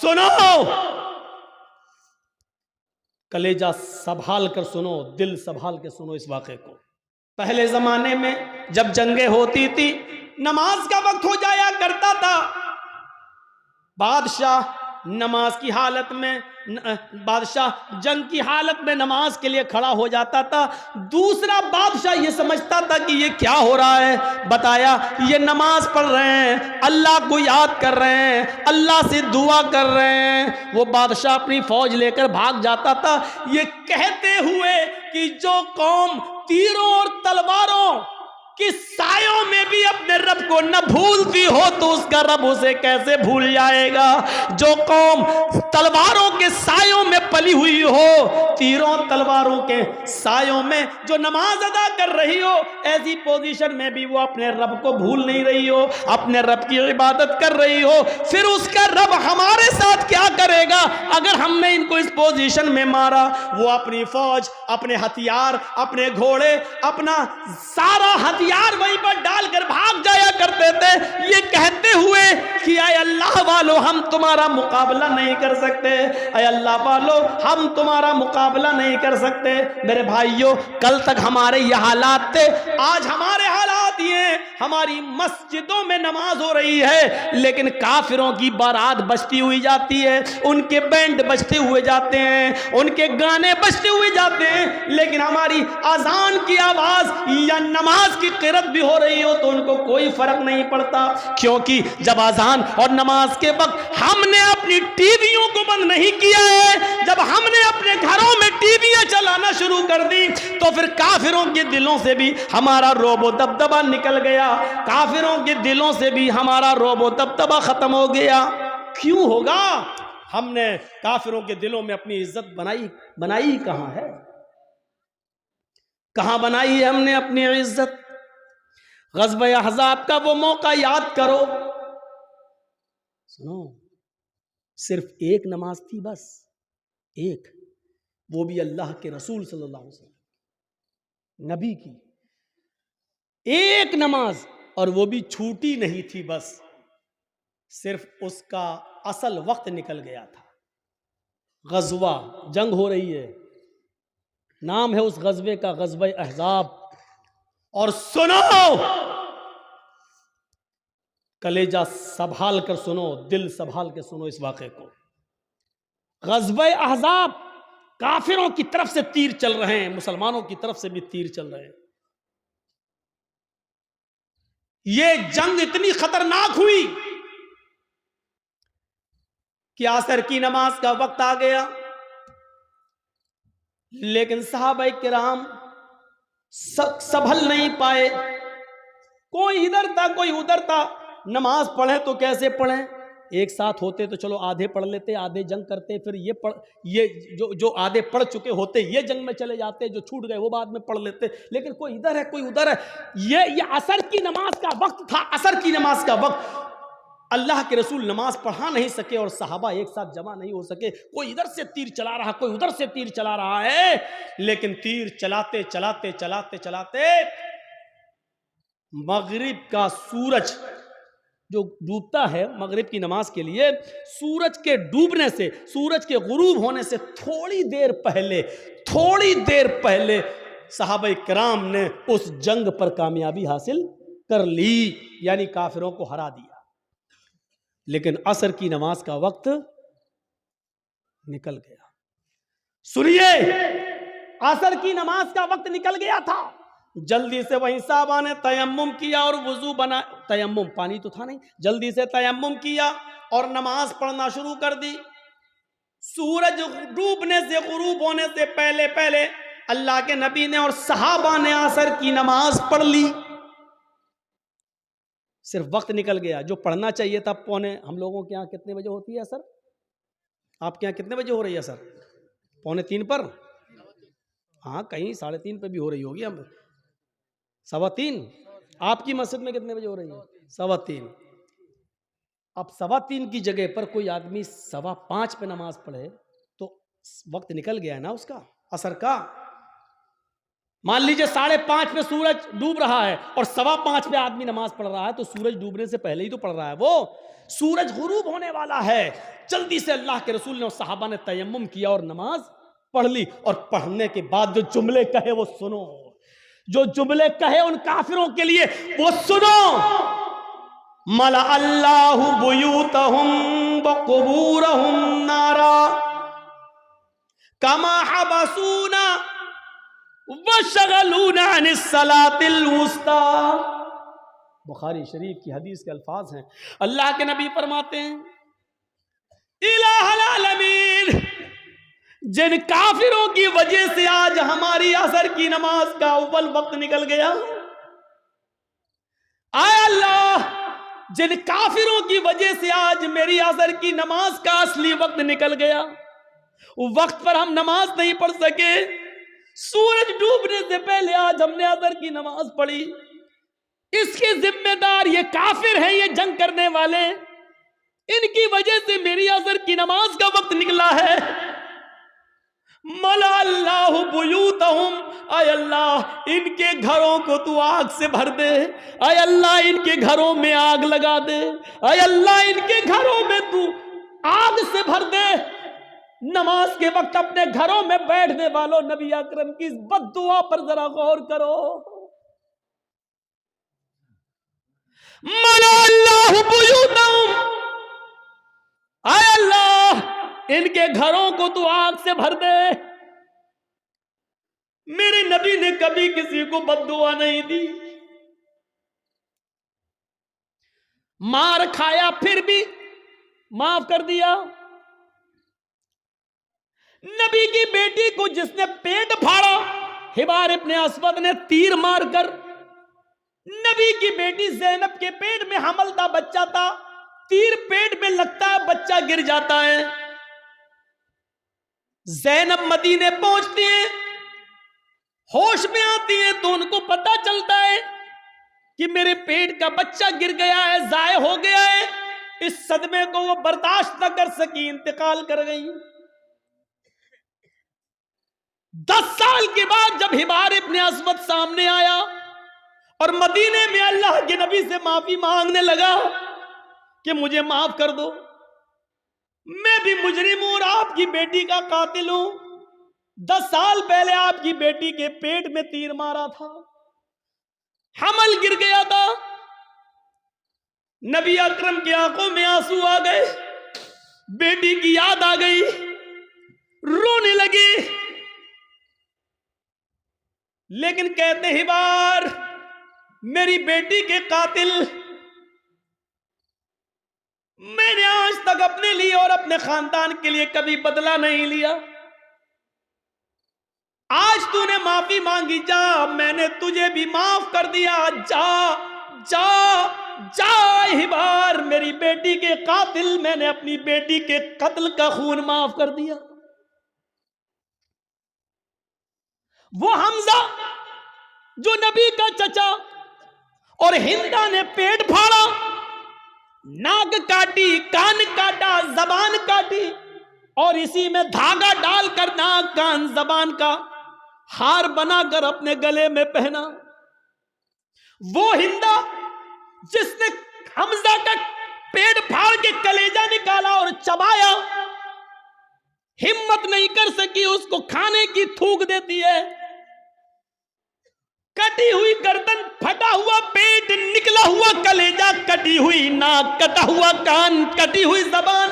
سنو، کلیجہ سنبھال کر سنو، دل سنبھال کے سنو اس واقعے کو۔ پہلے زمانے میں جب جنگیں ہوتی تھی، نماز کا وقت ہو جایا کرتا تھا، بادشاہ نماز کی حالت میں، بادشاہ جنگ کی حالت میں نماز کے لیے کھڑا ہو جاتا تھا۔ دوسرا بادشاہ یہ سمجھتا تھا کہ یہ کیا ہو رہا ہے، بتایا یہ نماز پڑھ رہے ہیں، اللہ کو یاد کر رہے ہیں، اللہ سے دعا کر رہے ہیں۔ وہ بادشاہ اپنی فوج لے کر بھاگ جاتا تھا، یہ کہتے ہوئے کہ جو قوم تیروں اور تلواروں کہ سایوں میں بھی اپنے رب کو نہ بھولتی ہو تو اس کا رب اسے کیسے بھول جائے گا۔ جو قوم تلواروں کے سایوں میں پلی ہوئی ہو، تیروں تلواروں کے سایوں میں جو نماز ادا کر رہی ہو، ایسی پوزیشن میں بھی وہ اپنے رب کو بھول نہیں رہی ہو، اپنے رب کی عبادت کر رہی ہو، پھر اس کا رب ہمارے ساتھ کیا کرے گا اگر ہم نے ان کو اس پوزیشن میں مارا۔ وہ اپنی فوج، اپنے ہتھیار، اپنے گھوڑے، اپنا سارا ہتھیار وہیں پر ڈال کر بھاگ جایا کرتے تھے، یہ کہتے ہوئے کہ اے اللہ والو ہم تمہارا مقابلہ نہیں کر سکتے، اے اللہ والو ہم تمہارا مقابلہ نہیں کر سکتے۔ میرے بھائیوں، کل تک ہمارے یہ حالات تھے، آج ہمارے حالات یہ ہیں، ہماری مسجدوں میں نماز ہو رہی ہے لیکن کافروں کی بارات بجتی ہوئی جاتی ہے، ان کے بینڈ بجتے ہوئے جاتے ہیں، ان کے گانے بجتے ہوئے جاتے ہیں، لیکن ہماری اذان کی آواز یا نماز کی قرات بھی ہو رہی ہو تو ان کو کوئی فرق نہیں پڑتا، کیونکہ جب اذان اور نماز کے وقت ہم نے اپنی ٹی ویوں کو بند نہیں کیا ہے، جب ہم نے اپنے گھروں میں ٹی ویاں چلانا شروع کر دی تو پھر کافروں کے دلوں سے بھی ہمارا رعب و دبدبہ نکل گیا، کافروں کے دلوں سے بھی ہمارا رعب و دبدبہ ختم ہو گیا۔ کیوں ہوگا؟ ہم نے کافروں کے دلوں میں اپنی عزت بنائی کہاں ہے؟ کہاں بنائی ہے ہم نے اپنی عزت؟ غزوہ احزاب کا وہ موقع یاد کرو، سنو، صرف ایک نماز تھی، بس ایک، وہ بھی اللہ کے رسول صلی اللہ علیہ وسلم نبی کی ایک نماز، اور وہ بھی چھوٹی نہیں تھی، بس صرف اس کا اصل وقت نکل گیا تھا۔ غزوہ، جنگ ہو رہی ہے، نام ہے اس غزوے کا غزوہ احزاب۔ اور سنو، کلیجہ سنبھال کر سنو، دل سنبھال کے سنو اس واقعے کو۔ غزوہ احزاب، کافروں کی طرف سے تیر چل رہے ہیں، مسلمانوں کی طرف سے بھی تیر چل رہے ہیں۔ یہ جنگ اتنی خطرناک ہوئی کہ عصر کی نماز کا وقت آ گیا، لیکن صحابہ کرام سنبھل نہیں پائے، کوئی ادھر تھا کوئی ادھر تھا۔ نماز پڑھیں تو کیسے پڑھیں؟ ایک ساتھ ہوتے تو چلو آدھے پڑھ لیتے، آدھے جنگ کرتے، پھر یہ جو آدھے پڑھ چکے ہوتے یہ جنگ میں چلے جاتے، جو چھوٹ گئے وہ بعد میں پڑھ لیتے، لیکن کوئی ادھر ہے کوئی ادھر ہے۔ یہ عصر کی نماز کا وقت تھا، عصر کی نماز کا وقت، اللہ کے رسول نماز پڑھا نہیں سکے اور صحابہ ایک ساتھ جمع نہیں ہو سکے، کوئی ادھر سے تیر چلا رہا، کوئی ادھر سے تیر چلا رہا ہے، لیکن تیر چلاتے چلاتے چلاتے چلاتے مغرب کا سورج جو ڈوبتا ہے مغرب کی نماز کے لیے، سورج کے ڈوبنے سے، سورج کے غروب ہونے سے تھوڑی دیر پہلے صحابہ کرام نے اس جنگ پر کامیابی حاصل کر لی، یعنی کافروں کو ہرا دیا۔ لیکن عصر کی نماز کا وقت نکل گیا۔ سنیے، عصر کی نماز کا وقت نکل گیا تھا، جلدی سے وہیں صحابہ نے تیمم کیا اور وضو بنا، تیمم پانی تو تھا نہیں، جلدی سے تیمم کیا اور نماز پڑھنا شروع کر دی۔ سورج ڈوبنے سے، غروب ہونے سے پہلے پہلے اللہ کے نبی نے اور صحابہ نے عصر کی نماز پڑھ لی۔ صرف وقت نکل گیا، جو پڑھنا چاہیے تھا پونے، ہم لوگوں کے یہاں کتنے بجے ہوتی ہے عصر؟ آپ کے یہاں کتنے بجے ہو رہی ہے عصر؟ 2:45 پر؟ ہاں، کہیں 3:30 پہ بھی ہو رہی ہوگی، ہم 3:15۔ آپ کی مسجد میں کتنے بجے ہو رہی ہے؟ 3:15۔ اب 3:15 کی جگہ پر کوئی آدمی 5:15 پہ نماز پڑھے تو وقت نکل گیا ہے نا اس کا، عصر کا۔ مان لیجئے 5:30 پہ سورج ڈوب رہا ہے اور 5:15 پہ آدمی نماز پڑھ رہا ہے، تو سورج ڈوبنے سے پہلے ہی تو پڑھ رہا ہے وہ. سورج غروب ہونے والا ہے، جلدی سے اللہ کے رسول نے اور صحابہ نے تیمم کیا اور نماز پڑھ لی. اور پڑھنے کے بعد جو جملے کہے وہ سنو، جو جملے کہے ان کافروں کے لیے وہ سنو. ملأ اللہ بیوتہم وقبورہم نارا کما حبسونا وشغلونا عن الصلاة الوسطی. بخاری شریف کی حدیث کے الفاظ ہیں. اللہ کے نبی فرماتے ہیں الہ العالمین، جن کافروں کی وجہ سے آج ہماری عصر کی نماز کا اول وقت نکل گیا، اے اللہ جن کافروں کی وجہ سے آج میری عصر کی نماز کا اصلی وقت نکل گیا، وقت پر ہم نماز نہیں پڑھ سکے، سورج ڈوبنے سے پہلے آج ہم نے عصر کی نماز پڑھی، اس کے ذمہ دار یہ کافر ہیں، یہ جنگ کرنے والے، ان کی وجہ سے میری عصر کی نماز کا وقت نکلا ہے. ملأ اللہ بیوتہم، اے اللہ ان کے گھروں کو تو آگ سے بھر دے، اے اللہ ان کے گھروں میں آگ لگا دے، اے اللہ ان کے گھروں میں تو آگ سے بھر دے. نماز کے وقت اپنے گھروں میں بیٹھنے والوں، نبی اکرم کی اس بد دعا پر ذرا غور کرو. ملأ اللہ بیوتہم، اے اللہ ان کے گھروں کو تو آگ سے بھر دے. میرے نبی نے کبھی کسی کو بد دعا نہیں دی. مار کھایا پھر بھی معاف کر دیا. نبی کی بیٹی کو جس نے پیٹ پھاڑا، حبار ابن اسود نے تیر مار کر، نبی کی بیٹی زینب کے پیٹ میں حمل تھا، بچہ تھا، تیر پیٹ میں لگتا ہے، بچہ گر جاتا ہے. زینب مدینے پہنچتی ہیں، ہوش میں آتی ہیں تو ان کو پتا چلتا ہے کہ میرے پیٹ کا بچہ گر گیا ہے، ضائع ہو گیا ہے. اس صدمے کو وہ برداشت نہ کر سکی، انتقال کر گئی. 10 سال کے بعد جب حبار ابن اسود سامنے آیا اور مدینے میں اللہ کے نبی سے معافی مانگنے لگا کہ مجھے معاف کر دو، میں بھی مجرم ہوں اور آپ کی بیٹی کا قاتل ہوں. 10 سال پہلے آپ کی بیٹی کے پیٹ میں تیر مارا تھا، حمل گر گیا تھا. نبی اکرم کی آنکھوں میں آنسو آ گئے، بیٹی کی یاد آ گئی، رونے لگی. لیکن کہتے ہیں حبار، میری بیٹی کے قاتل، میں نے آج تک اپنے لیے اور اپنے خاندان کے لیے کبھی بدلہ نہیں لیا. آج تو نے معافی مانگی، جا، میں نے تجھے بھی معاف کر دیا، جا جا جا. حبار میری بیٹی کے قاتل، میں نے اپنی بیٹی کے قتل کا خون معاف کر دیا. وہ حمزہ جو نبی کا چچا اور ہندا نے پیٹ پھاڑا، ناک کاٹی، کان کاٹا، زبان کاٹی، اور اسی میں دھاگا ڈال کر ناک، کان، زبان کا ہار بنا کر اپنے گلے میں پہنا. وہ ہندا جس نے حمزہ کا پیٹ پھاڑ کے کلیجہ نکالا اور چبایا، ہمت نہیں کر سکی اس کو کھانے کی، تھوک دیتی ہے. کٹی ہوئی گردن، پھٹا ہوا پیٹ، نکلا ہوا کلیجہ، کٹی ہوئی ناک، کٹا ہوا کان، کٹی ہوئی زبان.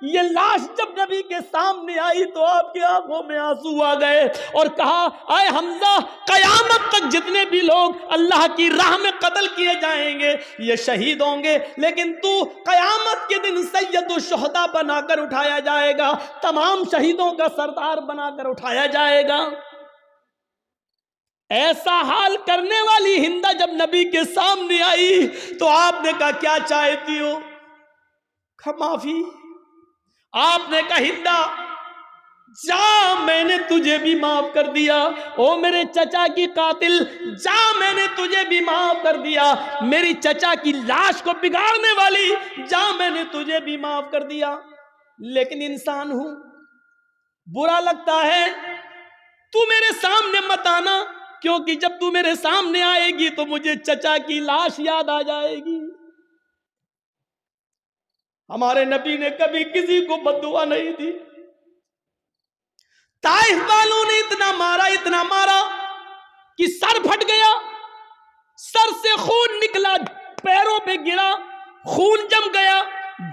یہ لاش جب نبی کے سامنے آئی تو آپ کی آنکھوں میں آنسو آ گئے اور کہا، اے حمزہ، قیامت تک جتنے بھی لوگ اللہ کی راہ میں قتل کیے جائیں گے یہ شہید ہوں گے، لیکن تو قیامت کے دن سید الشہداء بنا کر اٹھایا جائے گا، تمام شہیدوں کا سردار بنا کر اٹھایا جائے گا. ایسا حال کرنے والی ہندا جب نبی کے سامنے آئی تو آپ نے کہا، کیا چاہتی ہو؟ معافی. آپ نے کہا، ہندا جا، میں نے تجھے بھی معاف کر دیا. او میرے چچا کی قاتل، جا، میں نے تجھے بھی معاف کر دیا. میری چچا کی لاش کو بگاڑنے والی، جا، میں نے تجھے بھی معاف کر دیا. لیکن انسان ہوں، برا لگتا ہے، تو میرے سامنے مت آنا، کیونکہ جب تو میرے سامنے آئے گی تو مجھے چچا کی لاش یاد آ جائے گی. ہمارے نبی نے کبھی کسی کو بد دعا نہیں دی. طائف والوں نے اتنا مارا کہ سر پھٹ گیا, سر سے خون نکلا, پیروں پہ گرا, خون جم گیا,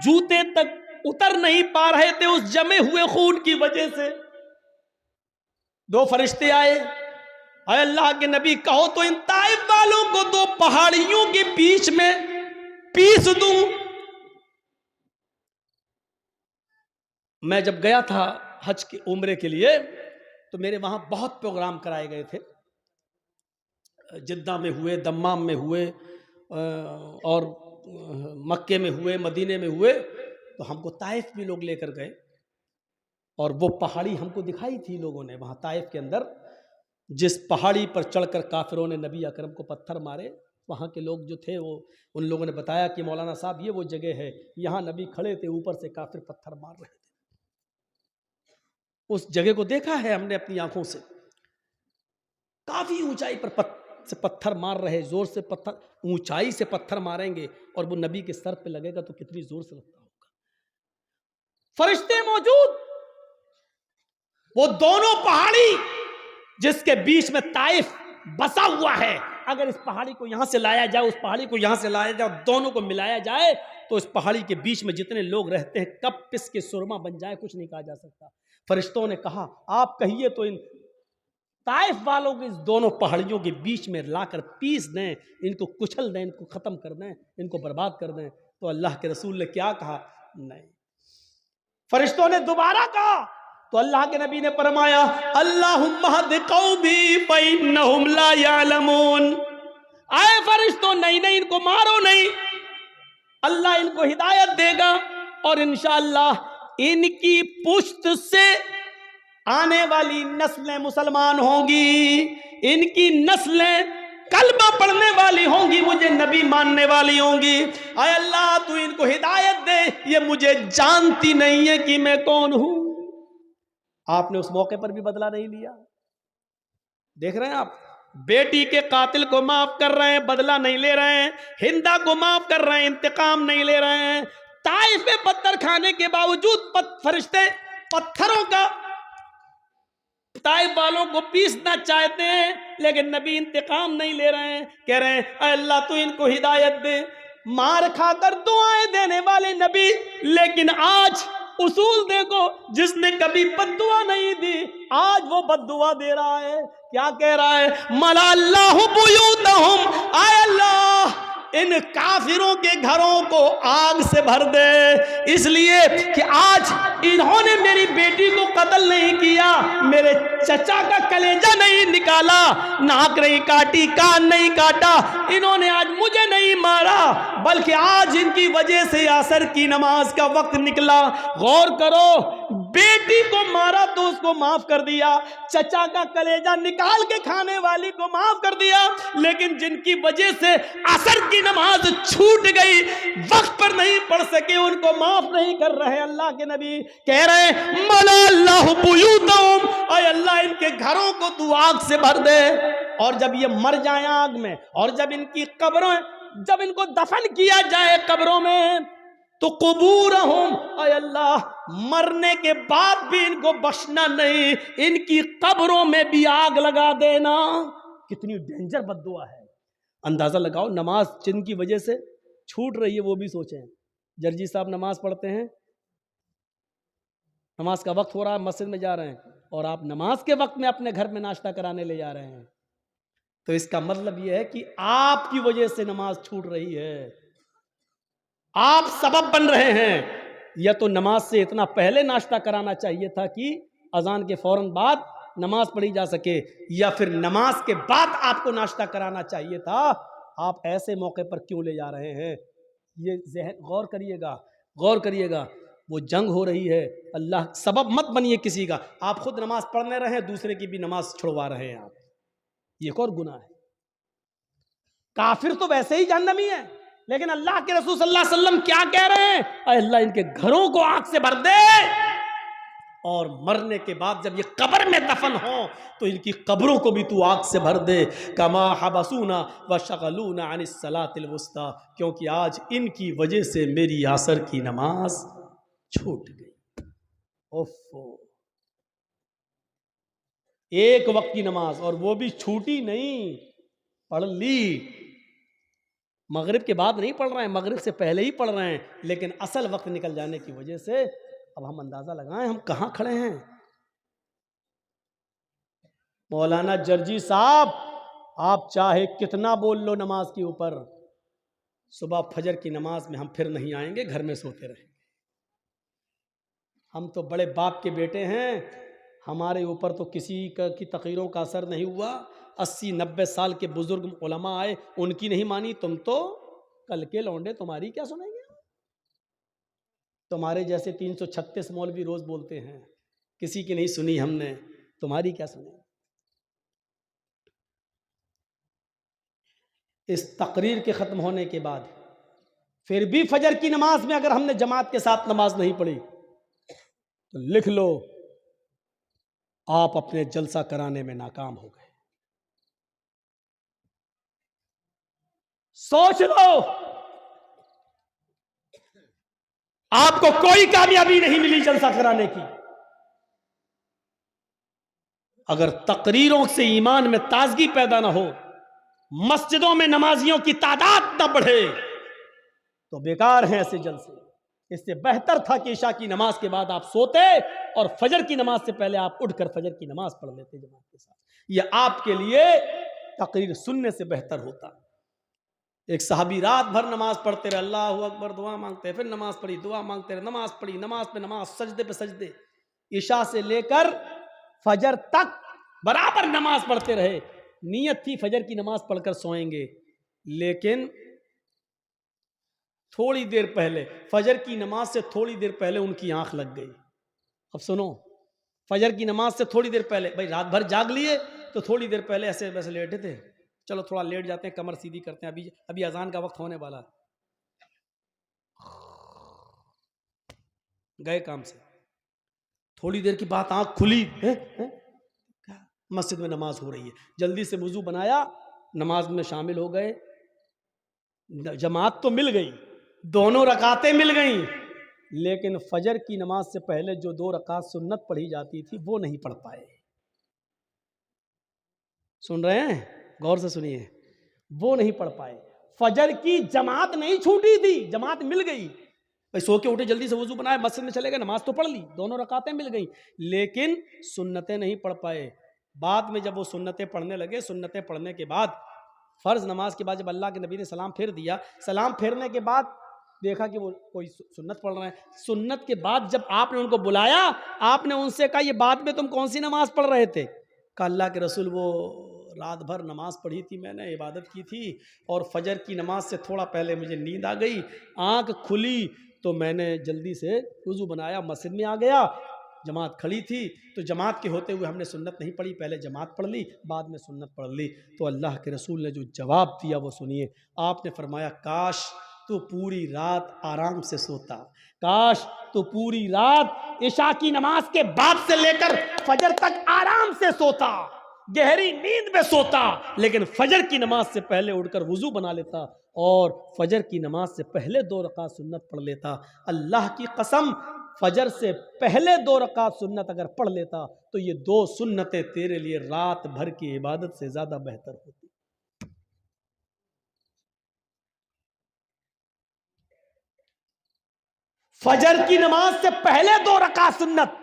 جوتے تک اتر نہیں پا رہے تھے اس جمے ہوئے خون کی وجہ سے. 2 فرشتے آئے, اے اللہ کے نبی کہو تو ان طائف والوں کو 2 پہاڑیوں کے بیچ میں پیس دوں. میں جب گیا تھا حج کے عمرے کے لیے تو میرے وہاں بہت پروگرام کرائے گئے تھے. جدہ میں ہوئے, دمام میں ہوئے, اور مکے میں ہوئے, مدینے میں ہوئے. تو ہم کو طائف بھی لوگ لے کر گئے اور وہ پہاڑی ہم کو دکھائی تھی لوگوں نے وہاں طائف کے اندر. جس پہاڑی پر چڑھ کر کافروں نے نبی اکرم کو پتھر مارے, وہاں کے لوگ جو تھے وہ ان لوگوں نے بتایا کہ مولانا صاحب یہ وہ جگہ ہے, یہاں نبی کھڑے تھے, اوپر سے کافر پتھر مار رہے تھے. اس جگہ کو دیکھا ہے ہم نے اپنی آنکھوں سے. کافی اونچائی پر پتھر مار رہے, زور سے پتھر, اونچائی سے پتھر ماریں گے اور وہ نبی کے سر پہ لگے گا تو کتنی زور سے لگتا ہوگا. فرشتے موجود, وہ دونوں پہاڑی جس کے بیچ میں طائف بسا ہوا ہے, اگر اس پہاڑی کو یہاں سے لایا جائے, اس پہاڑی کو یہاں سے لایا جائے, دونوں کو ملایا جائے تو اس پہاڑی کے بیچ میں جتنے لوگ رہتے ہیں کب پس کے سرما بن جائے کچھ نہیں کہا جا سکتا. فرشتوں نے کہا آپ کہیے تو ان طائف والوں کو اس دونوں پہاڑیوں کے بیچ میں لا کر پیس دیں, ان کو کچل دیں, ان کو ختم کر دیں, ان کو برباد کر دیں. تو اللہ کے رسول نے کیا کہا؟ نہیں. فرشتوں نے دوبارہ کہا تو اللہ کے نبی نے فرمایا اللہم اہد قومی فإنہم لا یعلمون. آئے فرشتوں, نہیں ان کو مارو نہیں, اللہ ان کو ہدایت دے گا اور انشاءاللہ ان کی پشت سے آنے والی نسلیں مسلمان ہوں گی, ان کی نسلیں کلمہ پڑھنے والی ہوں گی, مجھے نبی ماننے والی ہوں گی. اے اللہ تو ان کو ہدایت دے, یہ مجھے جانتی نہیں ہے کہ میں کون ہوں. آپ نے اس موقع پر بھی بدلہ نہیں لیا. دیکھ رہے ہیں آپ, بیٹی کے قاتل کو معاف کر رہے ہیں, بدلہ نہیں لے رہے ہیں. ہندا کو معاف کر رہے ہیں, انتقام نہیں لے رہے ہیں. طائف میں پتھر کھانے کے باوجود فرشتے پتھروں کا طائف والوں کو پیسنا چاہتے ہیں, لیکن نبی انتقام نہیں لے رہے ہیں. کہہ رہے ہیں اے اللہ تو ان کو ہدایت دے. مار کھا کر دعائیں دینے والے نبی, لیکن آج اصول دیکھو, جس نے کبھی بد دعا نہیں دی آج وہ بد دعا دے رہا ہے. کیا کہہ رہا ہے؟ ملا اللہ بیوتہم, اے اللہ ان کافروں کے گھروں کو آگ سے بھر دے, اس لیے کہ آج انہوں نے میری بیٹی کو قتل نہیں کیا, میرے چچا کا کلیجہ نہیں نکالا, ناک نہیں کاٹی, کان نہیں کاٹا, انہوں نے آج مجھے نہیں مارا, بلکہ آج ان کی وجہ سے عصر کی نماز کا وقت نکلا. غور کرو, بیٹی کو مارا تو اس کو معاف کر دیا, چچا کا کلیجہ نکال کے کھانے والی کو معاف کر دیا, لیکن جن کی وجہ سے عصر کی نماز چھوٹ گئی, وقت پر نہیں پڑھ سکے, ان کو معاف نہیں کر رہے. اللہ کے نبی کہہ رہے ملا اللہ بیوتہم, اے اللہ ان کے گھروں کو تو آگ سے بھر دے. اور جب یہ مر جائیں آگ میں, اور جب ان کی قبروں, جب ان کو دفن کیا جائے قبروں میں, تو قبورہم, اے اللہ مرنے کے بعد بھی ان کو بخشنا نہیں, ان کی قبروں میں بھی آگ لگا دینا. کتنی ڈینجر بد دعا ہے. اندازہ لگاؤ, نماز جن کی وجہ سے چھوٹ رہی ہے وہ بھی سوچیں. جرجی صاحب نماز پڑھتے ہیں, نماز کا وقت ہو رہا ہے, مسجد میں جا رہے ہیں, اور آپ نماز کے وقت میں اپنے گھر میں ناشتہ کرانے لے جا رہے ہیں. تو اس کا مطلب یہ ہے کہ آپ کی وجہ سے نماز چھوٹ رہی ہے, آپ سبب بن رہے ہیں. یا تو نماز سے اتنا پہلے ناشتہ کرانا چاہیے تھا کہ اذان کے فوراً بعد نماز پڑھی جا سکے, یا پھر نماز کے بعد آپ کو ناشتہ کرانا چاہیے تھا. آپ ایسے موقع پر کیوں لے جا رہے ہیں؟ یہ ذہن غور کریے گا, غور کریے گا. وہ جنگ ہو رہی ہے, اللہ سبب مت بنیے کسی کا. آپ خود نماز پڑھنے رہے, دوسرے کی بھی نماز چھڑوا رہے ہیں آپ. یہ ایک اور گناہ ہے. کافر تو ویسے ہی جہنمی ہے, لیکن اللہ کے رسول صلی اللہ علیہ وسلم کیا کہہ رہے ہیں؟ اے اللہ ان کے گھروں کو آگ سے بھر دے. اور مرنے کے بعد جب یہ قبر میں دفن ہوں تو ان کی قبروں کو بھی تو آگ سے بھر دے. کما حبسونا وشغلونا عن الصلاۃ الوسطی، کیونکہ آج ان کی وجہ سے میری عصر کی نماز چھوٹ گئی. اوفو، ایک وقت کی نماز، اور وہ بھی چھوٹی نہیں، پڑھ لی. مغرب کے بعد نہیں پڑھ رہے ہیں، مغرب سے پہلے ہی پڑھ رہے ہیں، لیکن اصل وقت نکل جانے کی وجہ سے اب ہم اندازہ لگائیں ہم کہاں کھڑے ہیں. مولانا جرجی صاحب، آپ چاہے کتنا بول لو نماز کے اوپر، صبح فجر کی نماز میں ہم پھر نہیں آئیں گے، گھر میں سوتے رہیں گے. ہم تو بڑے باپ کے بیٹے ہیں، ہمارے اوپر تو کسی کی تقریروں کا اثر نہیں ہوا. 80-90 سال کے بزرگ علماء آئے، ان کی نہیں مانی. تم تو کل کے لونڈے، تمہاری کیا سنیں گے؟ تمہارے جیسے 336 مولوی روز بولتے ہیں، کسی کی نہیں سنی ہم نے، تمہاری کیا سنیں؟ اس تقریر کے ختم ہونے کے بعد پھر بھی فجر کی نماز میں اگر ہم نے جماعت کے ساتھ نماز نہیں پڑھی تو لکھ لو، آپ اپنے جلسہ کرانے میں ناکام ہو گئے. سوچ لو، آپ کو کوئی کامیابی نہیں ملی جلسہ کرانے کی. اگر تقریروں سے ایمان میں تازگی پیدا نہ ہو، مسجدوں میں نمازیوں کی تعداد نہ بڑھے، تو بیکار ہیں ایسے جلسے. اس سے بہتر تھا کہ عشاء کی نماز کے بعد آپ سوتے اور فجر کی نماز سے پہلے آپ اٹھ کر فجر کی نماز پڑھ لیتے جماعت کے ساتھ. یہ آپ کے لیے تقریر سننے سے بہتر ہوتا. ایک صحابی رات بھر نماز پڑھتے رہے، اللہ اکبر، دعا مانگتے، پھر نماز پڑھی، دعا مانگتے رہے، نماز پڑھی، نماز پہ نماز، سجدے پہ سجدے، عشاء سے لے کر فجر تک برابر نماز پڑھتے رہے. نیت تھی فجر کی نماز پڑھ کر سوئیں گے، لیکن تھوڑی دیر پہلے، فجر کی نماز سے تھوڑی دیر پہلے ان کی آنکھ لگ گئی. اب سنو، فجر کی نماز سے تھوڑی دیر پہلے، بھائی رات بھر جاگ لیے تو تھوڑی دیر پہلے ایسے ویسے لیٹے تھے، چلو تھوڑا لیٹ جاتے ہیں، کمر سیدھی کرتے ہیں، ابھی اذان کا وقت ہونے والا، گئے کام سے، تھوڑی دیر کی بات آنکھ کھلی، مسجد میں نماز ہو رہی ہے، جلدی سے وضو بنایا، نماز میں شامل ہو گئے. جماعت تو مل گئی، دونوں رکعتیں مل گئیں، لیکن فجر کی نماز سے پہلے جو 2 رکعت سنت پڑھی جاتی تھی وہ نہیں پڑھ پائے. سن رہے ہیں؟ غور سے سنیے، وہ نہیں پڑھ پائے. فجر کی جماعت نہیں چھوٹی تھی، جماعت مل گئی. بھائی سو کے اٹھے، جلدی سے وضو بنائے، مسجد میں چلے گئے، نماز تو پڑھ لی، دونوں رکعتیں مل گئیں، لیکن سنتیں نہیں پڑھ پائے. بعد میں جب وہ سنتیں پڑھنے لگے، سنتیں پڑھنے کے بعد فرض نماز کے بعد جب اللہ کے نبی نے سلام پھیر دیا، سلام پھیرنے کے بعد دیکھا کہ وہ کوئی سنت پڑھ رہے ہیں. سنت کے بعد جب آپ نے ان کو بلایا، آپ نے ان سے کہا یہ بعد میں تم کون سی نماز پڑھ رہے تھے؟ کہا اللہ کے رسول وہ رات بھر نماز پڑھی تھی، میں نے عبادت کی تھی، اور فجر کی نماز سے تھوڑا پہلے مجھے نیند آ گئی، آنکھ کھلی تو میں نے جلدی سے وضو بنایا، مسجد میں آ گیا، جماعت کھڑی تھی تو جماعت کے ہوتے ہوئے ہم نے سنت نہیں پڑھی، پہلے جماعت پڑھ لی، بعد میں سنت پڑھ لی. تو اللہ کے رسول نے جو جواب دیا وہ سنیے. آپ نے فرمایا کاش تو پوری رات آرام سے سوتا، کاش تو پوری رات عشاء کی نماز کے بعد سے لے کر فجر تک آرام سے سوتا، گہری نیند میں سوتا، لیکن فجر کی نماز سے پہلے اٹھ کر وضو بنا لیتا اور فجر کی نماز سے پہلے 2 رکعت سنت پڑھ لیتا. اللہ کی قسم، فجر سے پہلے 2 رکعت سنت اگر پڑھ لیتا تو یہ 2 سنتیں تیرے لیے رات بھر کی عبادت سے زیادہ بہتر ہوتی. فجر کی نماز سے پہلے 2 رکعت سنت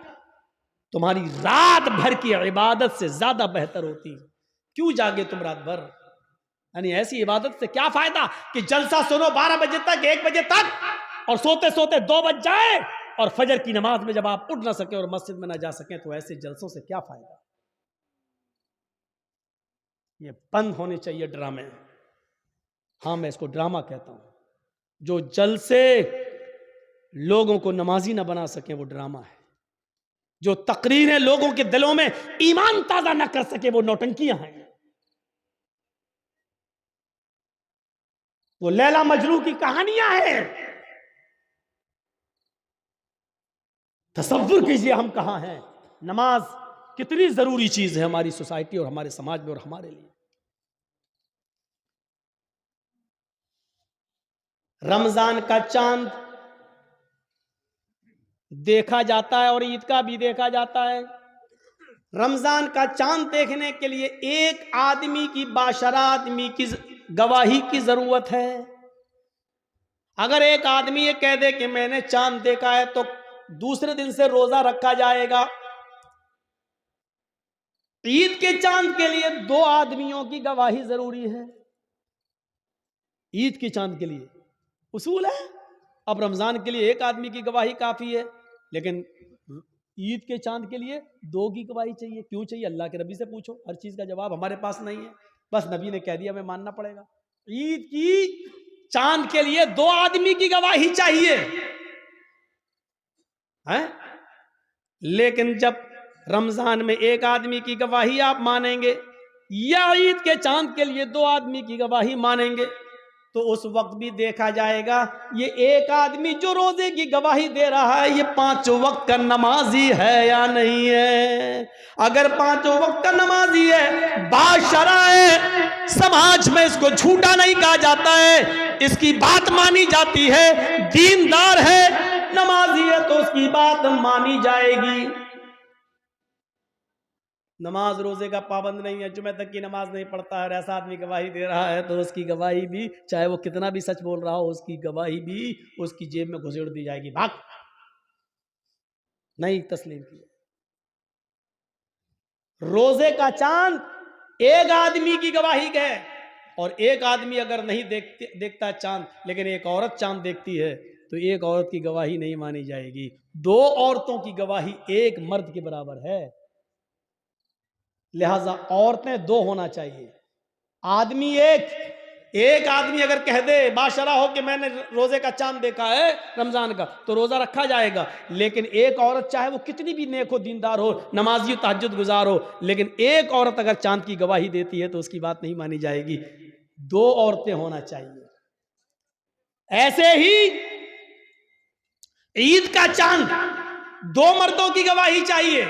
تمہاری رات بھر کی عبادت سے زیادہ بہتر ہوتی. کیوں جاگے تم رات بھر؟ یعنی ایسی عبادت سے کیا فائدہ کہ جلسہ سنو 12 بجے تک، 1 بجے تک، اور سوتے سوتے 2 بج جائے، اور فجر کی نماز میں جب آپ اٹھ نہ سکیں اور مسجد میں نہ جا سکیں تو ایسے جلسوں سے کیا فائدہ؟ یہ بند ہونے چاہیے ڈرامے. ہاں میں اس کو ڈرامہ کہتا ہوں. جو جلسے لوگوں کو نمازی نہ بنا سکیں وہ ڈرامہ ہے. جو تقریریں لوگوں کے دلوں میں ایمان تازہ نہ کر سکے وہ نوٹنکیاں ہیں. وہ لیلا مجنوں کی کہانیاں ہیں. تصور کیجئے ہم کہاں ہیں. نماز کتنی ضروری چیز ہے ہماری سوسائٹی اور ہمارے سماج میں اور ہمارے لیے. رمضان کا چاند دیکھا جاتا ہے اور عید کا بھی دیکھا جاتا ہے. رمضان کا چاند دیکھنے کے لیے ایک آدمی کی باشرہ آدمی کی گواہی کی ضرورت ہے. اگر ایک آدمی یہ کہہ دے کہ میں نے چاند دیکھا ہے تو دوسرے دن سے روزہ رکھا جائے گا. عید کے چاند کے لیے 2 آدمیوں کی گواہی ضروری ہے. عید کے چاند کے لیے اصول ہے. اب رمضان کے لیے ایک آدمی کی گواہی کافی ہے، لیکن عید کے چاند کے لیے 2 کی گواہی چاہیے. کیوں چاہیے؟ اللہ کے نبی سے پوچھو. ہر چیز کا جواب ہمارے پاس نہیں ہے، بس نبی نے کہہ دیا ہمیں ماننا پڑے گا. عید کی چاند کے لیے 2 آدمی کی گواہی چاہیے. لیکن جب رمضان میں ایک آدمی کی گواہی آپ مانیں گے یا عید کے چاند کے لیے 2 آدمی کی گواہی مانیں گے تو اس وقت بھی دیکھا جائے گا یہ ایک آدمی جو روزے کی گواہی دے رہا ہے یہ 5 وقت کا نمازی ہے یا نہیں ہے. اگر 5 وقت کا نمازی ہے، باشرع ہے، سماج میں اس کو جھوٹا نہیں کہا جاتا ہے، اس کی بات مانی جاتی ہے، دیندار ہے، نمازی ہے تو اس کی بات مانی جائے گی. نماز روزے کا پابند نہیں ہے، جمعہ تک کی نماز نہیں پڑھتا ہے اور ایسا آدمی گواہی دے رہا ہے تو اس کی گواہی بھی، چاہے وہ کتنا بھی سچ بول رہا ہو، اس کی گواہی بھی اس کی جیب میں گھسیڑ دی جائے گی. بھاگ نہیں تسلیم کیا. روزے کا چاند ایک آدمی کی گواہی ہے، اور ایک آدمی اگر نہیں دیکھتا چاند لیکن ایک عورت چاند دیکھتی ہے تو ایک عورت کی گواہی نہیں مانی جائے گی. 2 عورتوں کی گواہی ایک مرد کے برابر ہے. لہذا عورتیں 2 ہونا چاہیے. آدمی ایک آدمی اگر کہہ دے باشرہ ہو کہ میں نے روزے کا چاند دیکھا ہے رمضان کا تو روزہ رکھا جائے گا. لیکن ایک عورت چاہے وہ کتنی بھی نیک ہو، دیندار ہو، نمازی و تہجد گزار ہو، لیکن ایک عورت اگر چاند کی گواہی دیتی ہے تو اس کی بات نہیں مانی جائے گی. 2 عورتیں ہونا چاہیے. ایسے ہی عید کا چاند 2 مردوں کی گواہی چاہیے،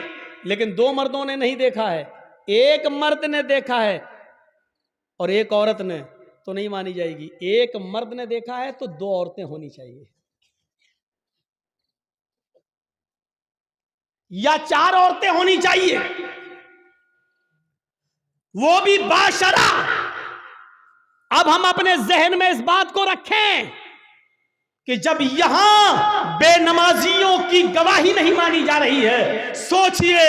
لیکن 2 مردوں نے نہیں دیکھا ہے، ایک مرد نے دیکھا ہے اور ایک عورت نے، تو نہیں مانی جائے گی. ایک مرد نے دیکھا ہے تو 2 عورتیں ہونی چاہیے، یا 4 عورتیں ہونی چاہیے، وہ بھی باشرع. اب ہم اپنے ذہن میں اس بات کو رکھیں کہ جب یہاں بے نمازیوں کی گواہی نہیں مانی جا رہی ہے، سوچئے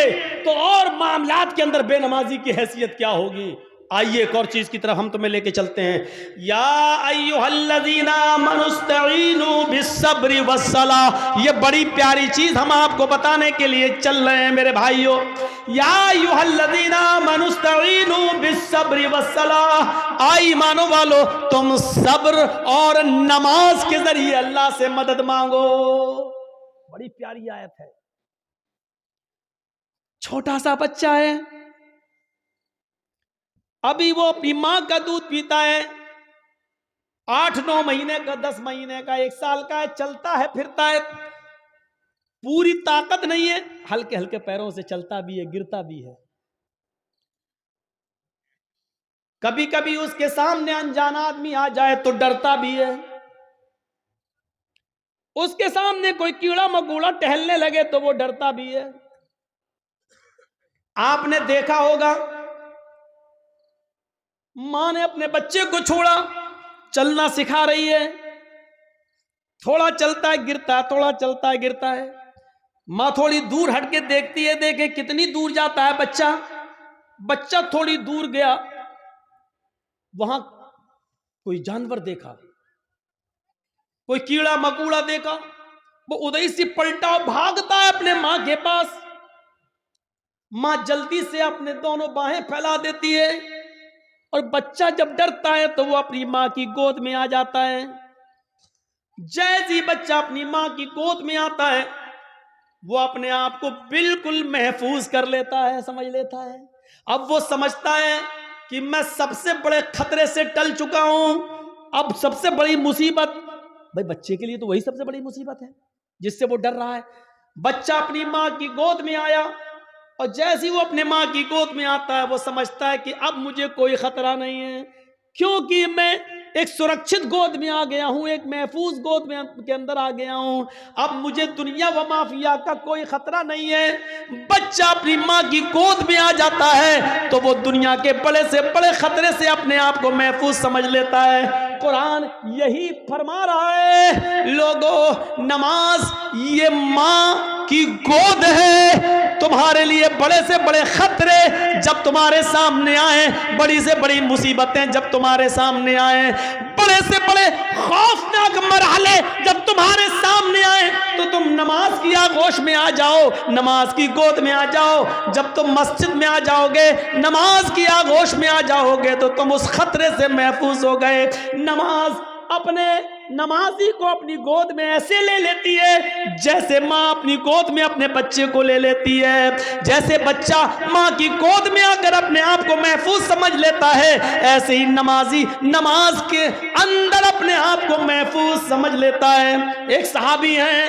تو اور معاملات کے اندر بے نمازی کی حیثیت کیا ہوگی. آئیے ایک اور چیز کی طرف ہم تمہیں لے کے چلتے ہیں. یا ایھا الذین آمنوا استعینوا بالصبر والصلاۃ. یہ بڑی پیاری چیز ہم آپ کو بتانے کے لیے چل رہے ہیں میرے بھائیوں. یا ایھا الذین آمنوا استعینوا بالصبر والصلاۃ. ایمان والو تم صبر اور نماز کے ذریعے اللہ سے مدد مانگو. بڑی پیاری آیت ہے. چھوٹا سا بچہ ہے، ابھی وہ اپنی ماں کا دودھ پیتا ہے، 8-9 مہینے کا، 10 مہینے کا، 1 سال کا ہے، چلتا ہے پھرتا ہے، پوری طاقت نہیں ہے، ہلکے ہلکے پیروں سے چلتا بھی ہے، گرتا بھی ہے. کبھی کبھی اس کے سامنے انجان آدمی آ جائے تو ڈرتا بھی ہے. اس کے سامنے کوئی کیڑا مکوڑا ٹہلنے لگے تو وہ ڈرتا بھی ہے. آپ نے دیکھا ہوگا ماں نے اپنے بچے کو چھوڑا، چلنا سکھا رہی ہے، تھوڑا چلتا ہے گرتا ہے، تھوڑا چلتا ہے گرتا ہے. ماں تھوڑی دور ہٹ کے دیکھتی ہے، دیکھے کتنی دور جاتا ہے بچہ. بچہ تھوڑی دور گیا، وہاں کوئی جانور دیکھا، کوئی کیڑا مکوڑا دیکھا، وہ ادھر سے پلٹا اور بھاگتا ہے اپنے ماں کے پاس. ماں جلدی سے اپنے دونوں باہیں پھیلا دیتی ہے، اور بچہ جب ڈرتا ہے تو وہ اپنی ماں کی گود میں آ جاتا ہے. جیسے بچہ اپنی ماں کی گود میں آتا ہے وہ اپنے آپ کو بالکل محفوظ کر لیتا ہے، سمجھ لیتا ہے. اب وہ سمجھتا ہے کہ میں سب سے بڑے خطرے سے ٹل چکا ہوں. اب سب سے بڑی مصیبت، بھائی بچے کے لیے تو وہی سب سے بڑی مصیبت ہے جس سے وہ ڈر رہا ہے. بچہ اپنی ماں کی گود میں آیا اور جیسے وہ اپنے ماں کی گود میں آتا ہے وہ سمجھتا ہے کہ اب مجھے کوئی خطرہ نہیں ہے، کیونکہ میں ایک سرکشت گود میں آ گیا ہوں، ایک محفوظ گود میں کے اندر آ گیا ہوں، اب مجھے دنیا و مافیا کا کوئی خطرہ نہیں ہے۔ بچہ اپنی ماں کی گود میں آ جاتا ہے تو وہ دنیا کے بڑے سے بڑے خطرے سے اپنے آپ کو محفوظ سمجھ لیتا ہے۔ قرآن یہی فرما رہا ہے، لوگوں نماز یہ ماں کی گود ہے، تمہارے لیے بڑے سے بڑے خطرے جب تمہارے سامنے آئیں، بڑی سے بڑی مصیبتیں جب تمہارے سامنے آئیں، بڑے سے بڑے خوفناک مرحلے جب تمہارے سامنے آئیں تو تم نماز کی آغوش میں آ جاؤ، نماز کی گود میں آ جاؤ۔ جب تم مسجد میں آ جاؤ گے، نماز کی آغوش میں آ جاؤ گے تو تم اس خطرے سے محفوظ ہو گئے۔ نماز اپنے نمازی کو اپنی گود میں ایسے لے لیتی ہے جیسے ماں اپنی گود میں اپنے بچے کو لے لیتی ہے۔ جیسے بچہ ماں کی گود میں آ کر اپنے آپ کو محفوظ سمجھ لیتا ہے، ایسے ہی نمازی نماز کے اندر اپنے آپ کو محفوظ سمجھ لیتا ہے۔ ایک صحابی ہیں،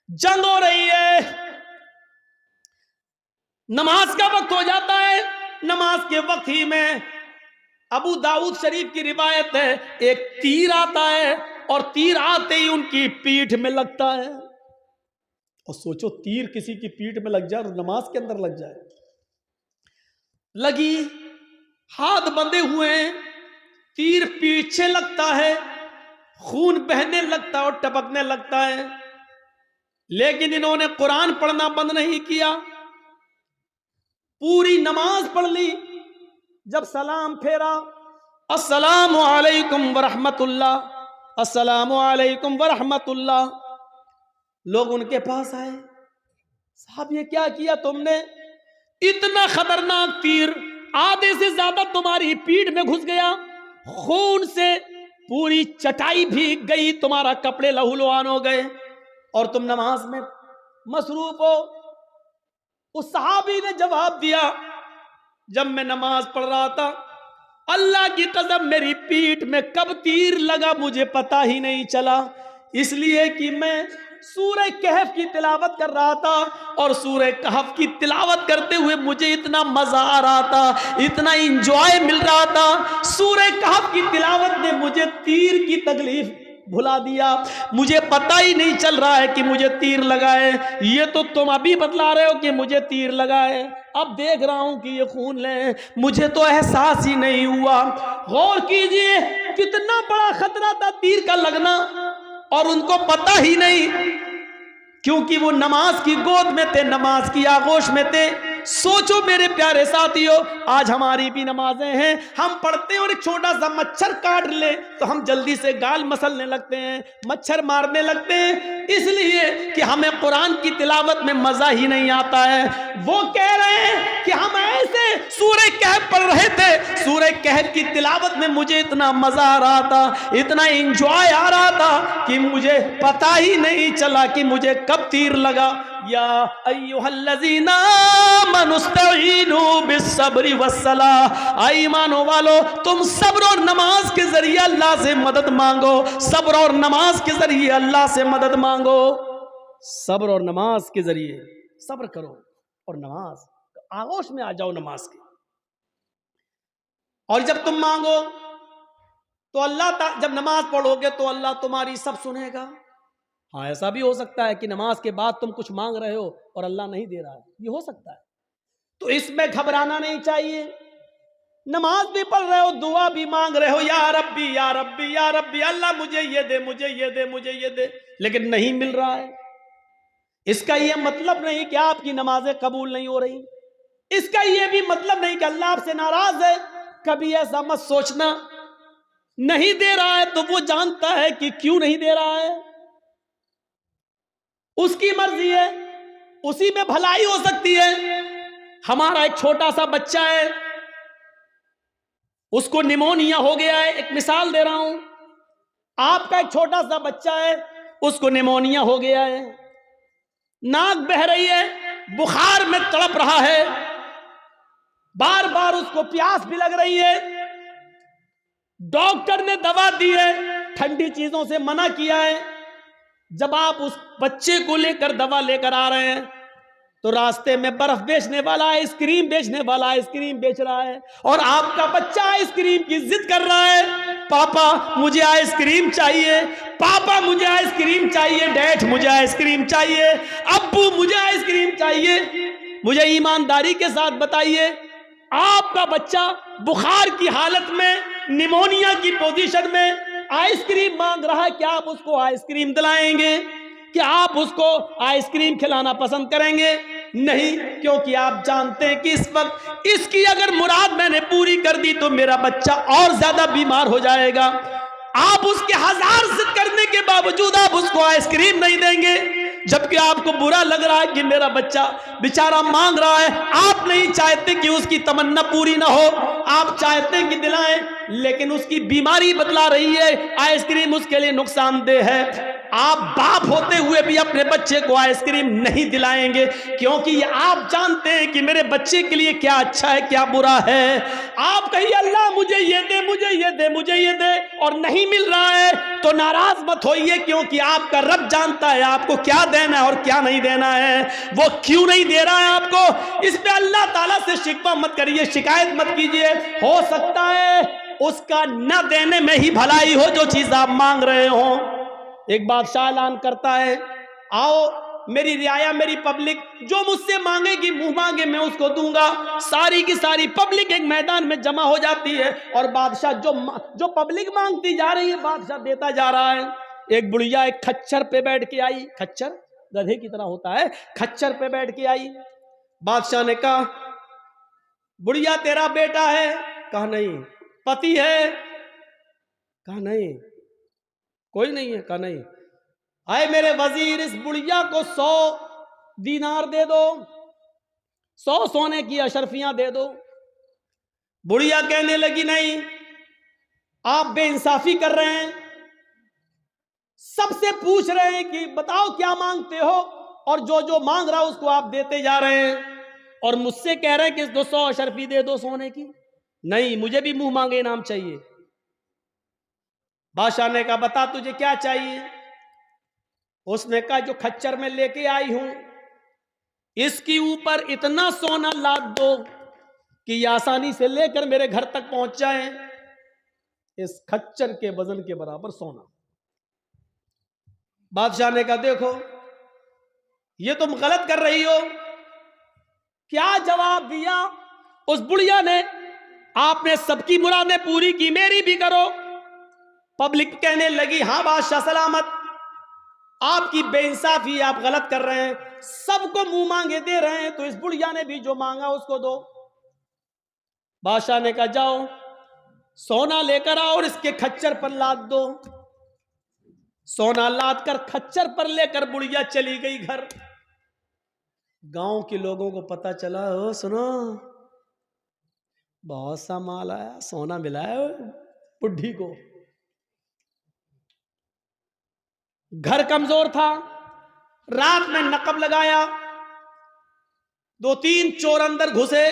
جنگ ہو رہی ہے، نماز کا وقت ہو جاتا ہے، نماز کے وقت ہی میں ابو داؤد شریف کی روایت ہے، ایک تیر آتا ہے اور تیر آتے ہی ان کی پیٹھ میں لگتا ہے۔ اور سوچو تیر کسی کی پیٹھ میں لگ جائے اور نماز کے اندر لگ جائے، لگی، ہاتھ بندھے ہوئے ہیں، تیر پیچھے لگتا ہے، خون بہنے لگتا ہے اور ٹپکنے لگتا ہے، لیکن انہوں نے قرآن پڑھنا بند نہیں کیا، پوری نماز پڑھ لی۔ جب سلام پھیرا، السلام علیکم ورحمت اللہ، السلام علیکم ورحمت اللہ، لوگ ان کے پاس آئے، صاحب یہ کیا کیا تم نے؟ اتنا خطرناک تیر آدھے سے زیادہ تمہاری پیٹھ میں گھس گیا، خون سے پوری چٹائی بھیگ گئی، تمہارا کپڑے لہو لہان ہو گئے اور تم نماز میں مصروف ہو۔ اس صحابی نے جواب دیا، جب میں نماز پڑھ رہا تھا اللہ کی قسم میری پیٹھ میں کب تیر لگا مجھے پتا ہی نہیں چلا، اس لیے کہ میں سورہ کہف کی تلاوت کر رہا تھا اور سورہ کہف کی تلاوت کرتے ہوئے مجھے اتنا مزہ آ رہا تھا، اتنا انجوائے مل رہا تھا، سورہ کہف کی تلاوت نے مجھے تیر کی تکلیف بھلا دیا، مجھے پتہ ہی نہیں چل رہا ہے کہ مجھے تیر لگا ہے۔ یہ تو تم ابھی بتلا رہے ہو کہ مجھے تیر لگا ہے، اب دیکھ رہا ہوں کہ یہ خون لے، مجھے تو احساس ہی نہیں ہوا۔ غور کیجئے کتنا بڑا خطرہ تھا تیر کا لگنا اور ان کو پتہ ہی نہیں، کیونکہ وہ نماز کی گود میں تھے، نماز کی آغوش میں تھے۔ سوچو میرے پیارے ساتھیو، آج ہماری بھی نمازیں ہیں، ہم پڑھتے ہیں اور ایک چھوٹا سا مچھر کاٹ لے تو ہم جلدی سے گال مسلنے لگتے ہیں، مچھر مارنے لگتے ہیں، اس لیے کہ ہمیں قرآن کی تلاوت میں مزہ ہی نہیں آتا ہے۔ وہ کہہ رہے ہیں کہ ہم ایسے سورہ کہف پڑھ رہے تھے، سورہ کہف کی تلاوت میں مجھے اتنا مزہ آ رہا تھا، اتنا انجوائے آ رہا تھا کہ مجھے پتہ ہی نہیں چلا کہ مجھے کب تیر لگا۔ یا ایھا الذین آمنوا استعینوا بالصبر والصلاۃ، ایمانو والو تم صبر اور نماز کے ذریعے اللہ سے مدد مانگو، صبر اور نماز کے ذریعے اللہ سے مدد مانگو، صبر اور نماز کے ذریعے صبر کرو اور نماز آغوش میں آ جاؤ نماز کے، اور جب تم مانگو تو اللہ جب نماز پڑھو گے تو اللہ تمہاری سب سنے گا۔ ہاں ایسا بھی ہو سکتا ہے کہ نماز کے بعد تم کچھ مانگ رہے ہو اور اللہ نہیں دے رہا ہے، یہ ہو سکتا ہے، تو اس میں گھبرانا نہیں چاہیے۔ نماز بھی پڑھ رہے ہو، دعا بھی مانگ رہے ہو، یا ربی یا ربی یا ربی، اللہ مجھے یہ دے، مجھے یہ دے، مجھے یہ دے، لیکن نہیں مل رہا ہے، اس کا یہ مطلب نہیں کہ آپ کی نمازیں قبول نہیں ہو رہی، اس کا یہ بھی مطلب نہیں کہ اللہ آپ سے ناراض ہے۔ کبھی ایسا مت سوچنا، نہیں دے رہا ہے تو وہ جانتا ہے کہ کیوں نہیں دے رہا ہے، اس کی مرضی ہے، اسی میں بھلائی ہو سکتی ہے۔ ہمارا ایک چھوٹا سا بچہ ہے، اس کو نیمونیا ہو گیا ہے، ایک مثال دے رہا ہوں، آپ کا ایک چھوٹا سا بچہ ہے، اس کو نیمونیا ہو گیا ہے، ناک بہہ رہی ہے، بخار میں تڑپ رہا ہے، بار بار اس کو پیاس بھی لگ رہی ہے، ڈاکٹر نے دوا دی ہے، ٹھنڈی چیزوں سے منع کیا ہے، جب آپ اس بچے کو لے کر دوا لے کر آ رہے ہیں تو راستے میں برف بیچنے والا آئس کریم بیچنے والا آئس کریم بیچ رہا ہے اور آپ کا بچہ آئس کریم کی ضد کر رہا ہے، پاپا مجھے آئس کریم چاہیے، پاپا مجھے آئس کریم چاہیے، ڈیڈ مجھے آئس کریم چاہیے، ابو مجھے آئس کریم چاہیے۔ مجھے ایمانداری کے ساتھ بتائیے، آپ کا بچہ بخار کی حالت میں، نیمونیا کی پوزیشن میں آئس کریم مانگ رہا ہے، کیا آپ اس کو آئس کریم دلائیں گے؟ کیا آپ اس کو آئس کریم کھلانا پسند کریں گے؟ نہیں، کیونکہ آپ جانتے ہیں کہ اس وقت اس کی اگر مراد میں نے پوری کر دی تو میرا بچہ اور زیادہ بیمار ہو جائے گا۔ آپ اس کے ہزار ضد کرنے کے باوجود آپ اس کو آئس کریم نہیں دیں گے، جبکہ آپ کو برا لگ رہا ہے کہ میرا بچہ بیچارہ مانگ رہا ہے۔ آپ نہیں چاہتے کہ اس کی تمنا پوری نہ ہو، آپ چاہتے ہیں کہ دلائیں، لیکن اس کی بیماری بتلا رہی ہے آئس کریم اس کے لیے نقصان دہ ہے۔ آپ باپ ہوتے ہوئے بھی اپنے بچے کو آئس کریم نہیں دلائیں گے، کیونکہ یہ آپ جانتے ہیں کہ میرے بچے کے لیے کیا اچھا ہے کیا برا ہے۔ آپ کہیے اللہ مجھے یہ دے، مجھے یہ دے، مجھے یہ دے، اور نہیں مل رہا ہے تو ناراض مت ہوئیے، کیونکہ آپ کا رب جانتا ہے آپ کو کیا دینا ہے اور کیا نہیں دینا ہے، وہ کیوں نہیں دے رہا ہے آپ کو۔ اس پہ اللہ تعالیٰ سے شکوہ مت کریے، شکایت مت کیجیے، ہو سکتا ہے اس کا نہ دینے میں ہی بھلائی ہو جو چیز آپ مانگ رہے ہوں۔ ایک بادشاہ اعلان کرتا ہے، آؤ میری رعایا، میری پبلک جو مجھ سے مانگے گی، منہ مانگے میں اس کو دوں گا۔ ساری کی ساری پبلک ایک میدان میں جمع ہو جاتی ہے اور بادشاہ جو پبلک مانگتی جا رہی ہے بادشاہ دیتا جا رہا ہے۔ ایک بڑھیا ایک کھچر پہ بیٹھ کے آئی، کھچر گدھے کی طرح ہوتا ہے، کھچر پہ بیٹھ کے آئی۔ بادشاہ نے کہا بڑھیا تیرا بیٹا ہے؟ کہا نہیں۔ پتی ہے؟ کہا نہیں۔ کوئی نہیں ہے؟ کہا نہیں۔ آئے میرے وزیر، اس بڑھیا کو 100 دینار دے دو، 100 سونے کی اشرفیاں دے دو۔ بڑھیا کہنے لگی نہیں، آپ بے انصافی کر رہے ہیں، سب سے پوچھ رہے ہیں کہ بتاؤ کیا مانگتے ہو، اور جو مانگ رہا اس کو آپ دیتے جا رہے ہیں، اور مجھ سے کہہ رہے ہیں کہ 200 اشرفی دے دو سونے کی۔ نہیں، مجھے بھی منہ مانگے انعام چاہیے۔ بادشاہ نے کہا بتا تجھے کیا چاہیے؟ اس نے کہا جو کھچر میں لے کے آئی ہوں اس کی اوپر اتنا سونا لاد دو کہ یہ آسانی سے لے کر میرے گھر تک پہنچ جائیں، اس کھچر کے وزن کے برابر سونا۔ بادشاہ نے کہا دیکھو یہ تم غلط کر رہی ہو۔ کیا جواب دیا اس بڑھیا نے؟ آپ نے سب کی مرادیں پوری کی، میری بھی کرو۔ پبلک کہنے لگی ہاں بادشاہ سلامت، آپ کی بے انصافی، آپ غلط کر رہے ہیں، سب کو منہ مانگے دے رہے ہیں، تو اس بڑھیا نے بھی جو مانگا اس کو دو۔ بادشاہ نے کہا جاؤ سونا لے کر آؤ اور اس کے کھچر پر لاد دو۔ سونا لاد کر کھچر پر لے کر بڑھیا چلی گئی گھر۔ گاؤں کے لوگوں کو پتا چلا، او سنو بہت سا مال آیا، سونا ملا ہے بڈھی کو۔ گھر کمزور تھا، رات میں نقب لگایا، 2-3 چور اندر گھسے۔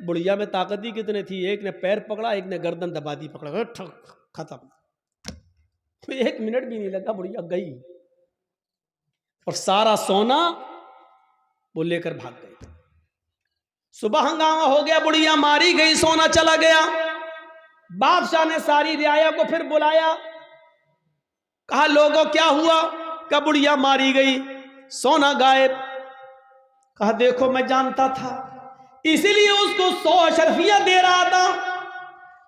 بڑھیا میں طاقت ہی کتنے تھی، ایک نے پیر پکڑا، ایک نے گردن دبا دی، پکڑا ختم۔ 1 منٹ بھی نہیں لگا، بڑھیا گئی اور سارا سونا وہ لے کر بھاگ گئی۔ صبح ہنگامہ ہو گیا، بڑھیا ماری گئی، سونا چلا گیا۔ بادشاہ نے ساری رعایا کو پھر بلایا، کہا لوگوں کیا ہوا؟ کہا بڑھیا ماری گئی، سونا غائب۔ کہا دیکھو میں جانتا تھا، اسی لیے اس کو 100 اشرفیاں دے رہا تھا،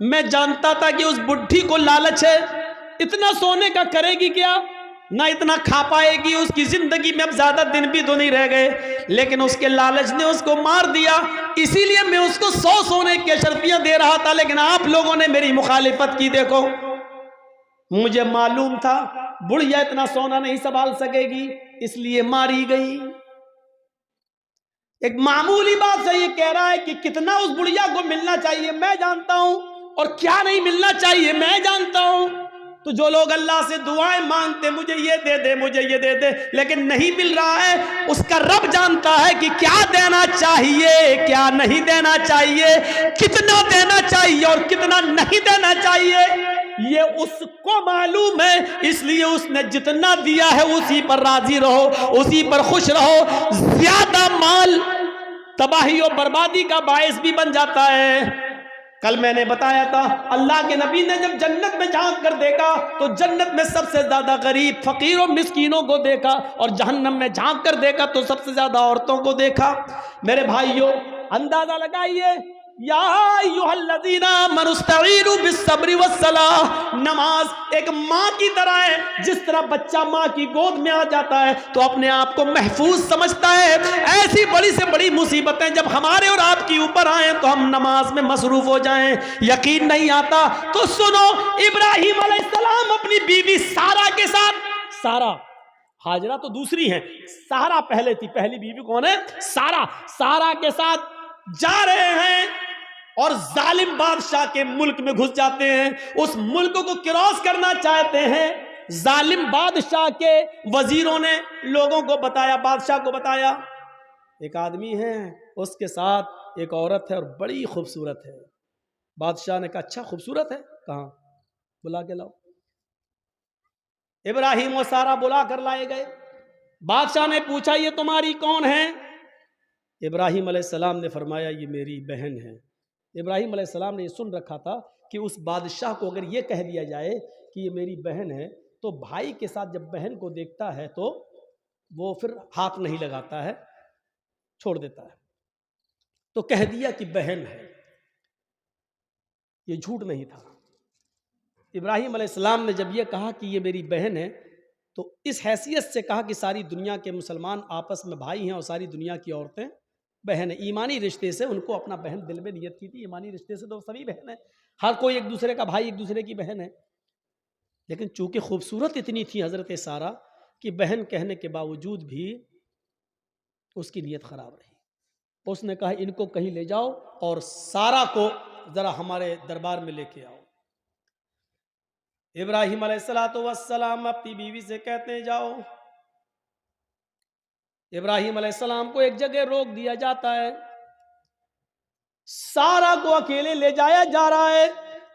میں جانتا تھا کہ اس بڈھی کو لالچ ہے، اتنا سونے کا کرے گی کیا، نہ اتنا کھا پائے گی، اس کی زندگی میں اب زیادہ دن بھی تو نہیں رہ گئے، لیکن اس کے لالچ نے اس کو مار دیا، اسی لیے میں اس کو 100 سونے کی اشرفیاں دے رہا تھا، لیکن آپ لوگوں نے میری مخالفت کی۔ دیکھو مجھے معلوم تھا بڑھیا اتنا سونا نہیں سنبھال سکے گی، اس لیے ماری گئی۔ ایک معمولی بات سے یہ کہہ رہا ہے کہ کتنا اس بڑھیا کو ملنا چاہیے میں جانتا ہوں، اور کیا نہیں ملنا چاہیے میں جانتا ہوں۔ تو جو لوگ اللہ سے دعائیں مانگتے مجھے یہ دے دے، مجھے یہ دے دے، لیکن نہیں مل رہا ہے، اس کا رب جانتا ہے کہ کیا دینا چاہیے کیا نہیں دینا چاہیے، کتنا دینا چاہیے اور کتنا نہیں دینا چاہیے۔ یہ اس کو معلوم ہے، اس لیے اس نے جتنا دیا ہے اسی پر راضی رہو، اسی پر خوش رہو۔ زیادہ مال تباہی و بربادی کا باعث بھی بن جاتا ہے۔ کل میں نے بتایا تھا اللہ کے نبی نے جب جنت میں جھانک کر دیکھا تو جنت میں سب سے زیادہ غریب، فقیر و مسکینوں کو دیکھا، اور جہنم میں جھانک کر دیکھا تو سب سے زیادہ عورتوں کو دیکھا۔ میرے بھائیوں اندازہ لگائیے، یا ایھا الذین آمنوا استعینوا بالصبر والصلاۃ، نماز ایک ماں کی طرح ہے۔ جس طرح بچہ ماں کی گود میں آ جاتا ہے تو اپنے آپ کو محفوظ سمجھتا ہے، ایسی بڑی سے بڑی مصیبتیں جب ہمارے اور آپ کی اوپر آئیں تو ہم نماز میں مصروف ہو جائیں۔ یقین نہیں آتا تو سنو، ابراہیم علیہ السلام اپنی بیوی سارہ کے ساتھ، سارہ ہاجرہ تو دوسری ہیں، سارہ پہلے تھی، پہلی بیوی کون ہے؟ سارہ۔ سارہ کے ساتھ جا رہے ہیں اور ظالم بادشاہ کے ملک میں گھس جاتے ہیں، اس ملک کو کراس کرنا چاہتے ہیں۔ ظالم بادشاہ کے وزیروں نے لوگوں کو بتایا، بادشاہ کو بتایا ایک آدمی ہے، اس کے ساتھ ایک عورت ہے اور بڑی خوبصورت ہے۔ بادشاہ نے کہا اچھا خوبصورت ہے، کہاں؟ بلا کے لاؤ۔ ابراہیم و سارہ بلا کر لائے گئے۔ بادشاہ نے پوچھا یہ تمہاری کون ہے؟ ابراہیم علیہ السلام نے فرمایا یہ میری بہن ہے۔ ابراہیم علیہ السلام نے یہ سن رکھا تھا کہ اس بادشاہ کو اگر یہ کہہ دیا جائے کہ یہ میری بہن ہے تو بھائی کے ساتھ جب بہن کو دیکھتا ہے تو وہ پھر ہاتھ نہیں لگاتا ہے، چھوڑ دیتا ہے۔ تو کہہ دیا کہ بہن ہے، یہ جھوٹ نہیں تھا۔ ابراہیم علیہ السلام نے جب یہ کہا کہ یہ میری بہن ہے تو اس حیثیت سے کہا کہ ساری دنیا کے مسلمان آپس میں بھائی ہیں اور ساری دنیا کی عورتیں بہن ہیں۔ ایمانی رشتے سے ان کو اپنا بہن دل میں نیت کی تھی، ایمانی رشتے سے تو سبھی بہن ہیں، ہر کوئی ایک دوسرے کا بھائی، ایک دوسرے کی بہن ہے۔ لیکن چونکہ خوبصورت اتنی تھی حضرت سارہ کہ بہن کہنے کے باوجود بھی اس کی نیت خراب رہی۔ اس نے کہا ان کو کہیں لے جاؤ اور سارہ کو ذرا ہمارے دربار میں لے کے آؤ۔ ابراہیم علیہ السلام اپنی بیوی سے کہتے ہیں جاؤ۔ ابراہیم علیہ السلام کو ایک جگہ روک دیا جاتا ہے، سارہ کو اکیلے لے جایا جا رہا ہے،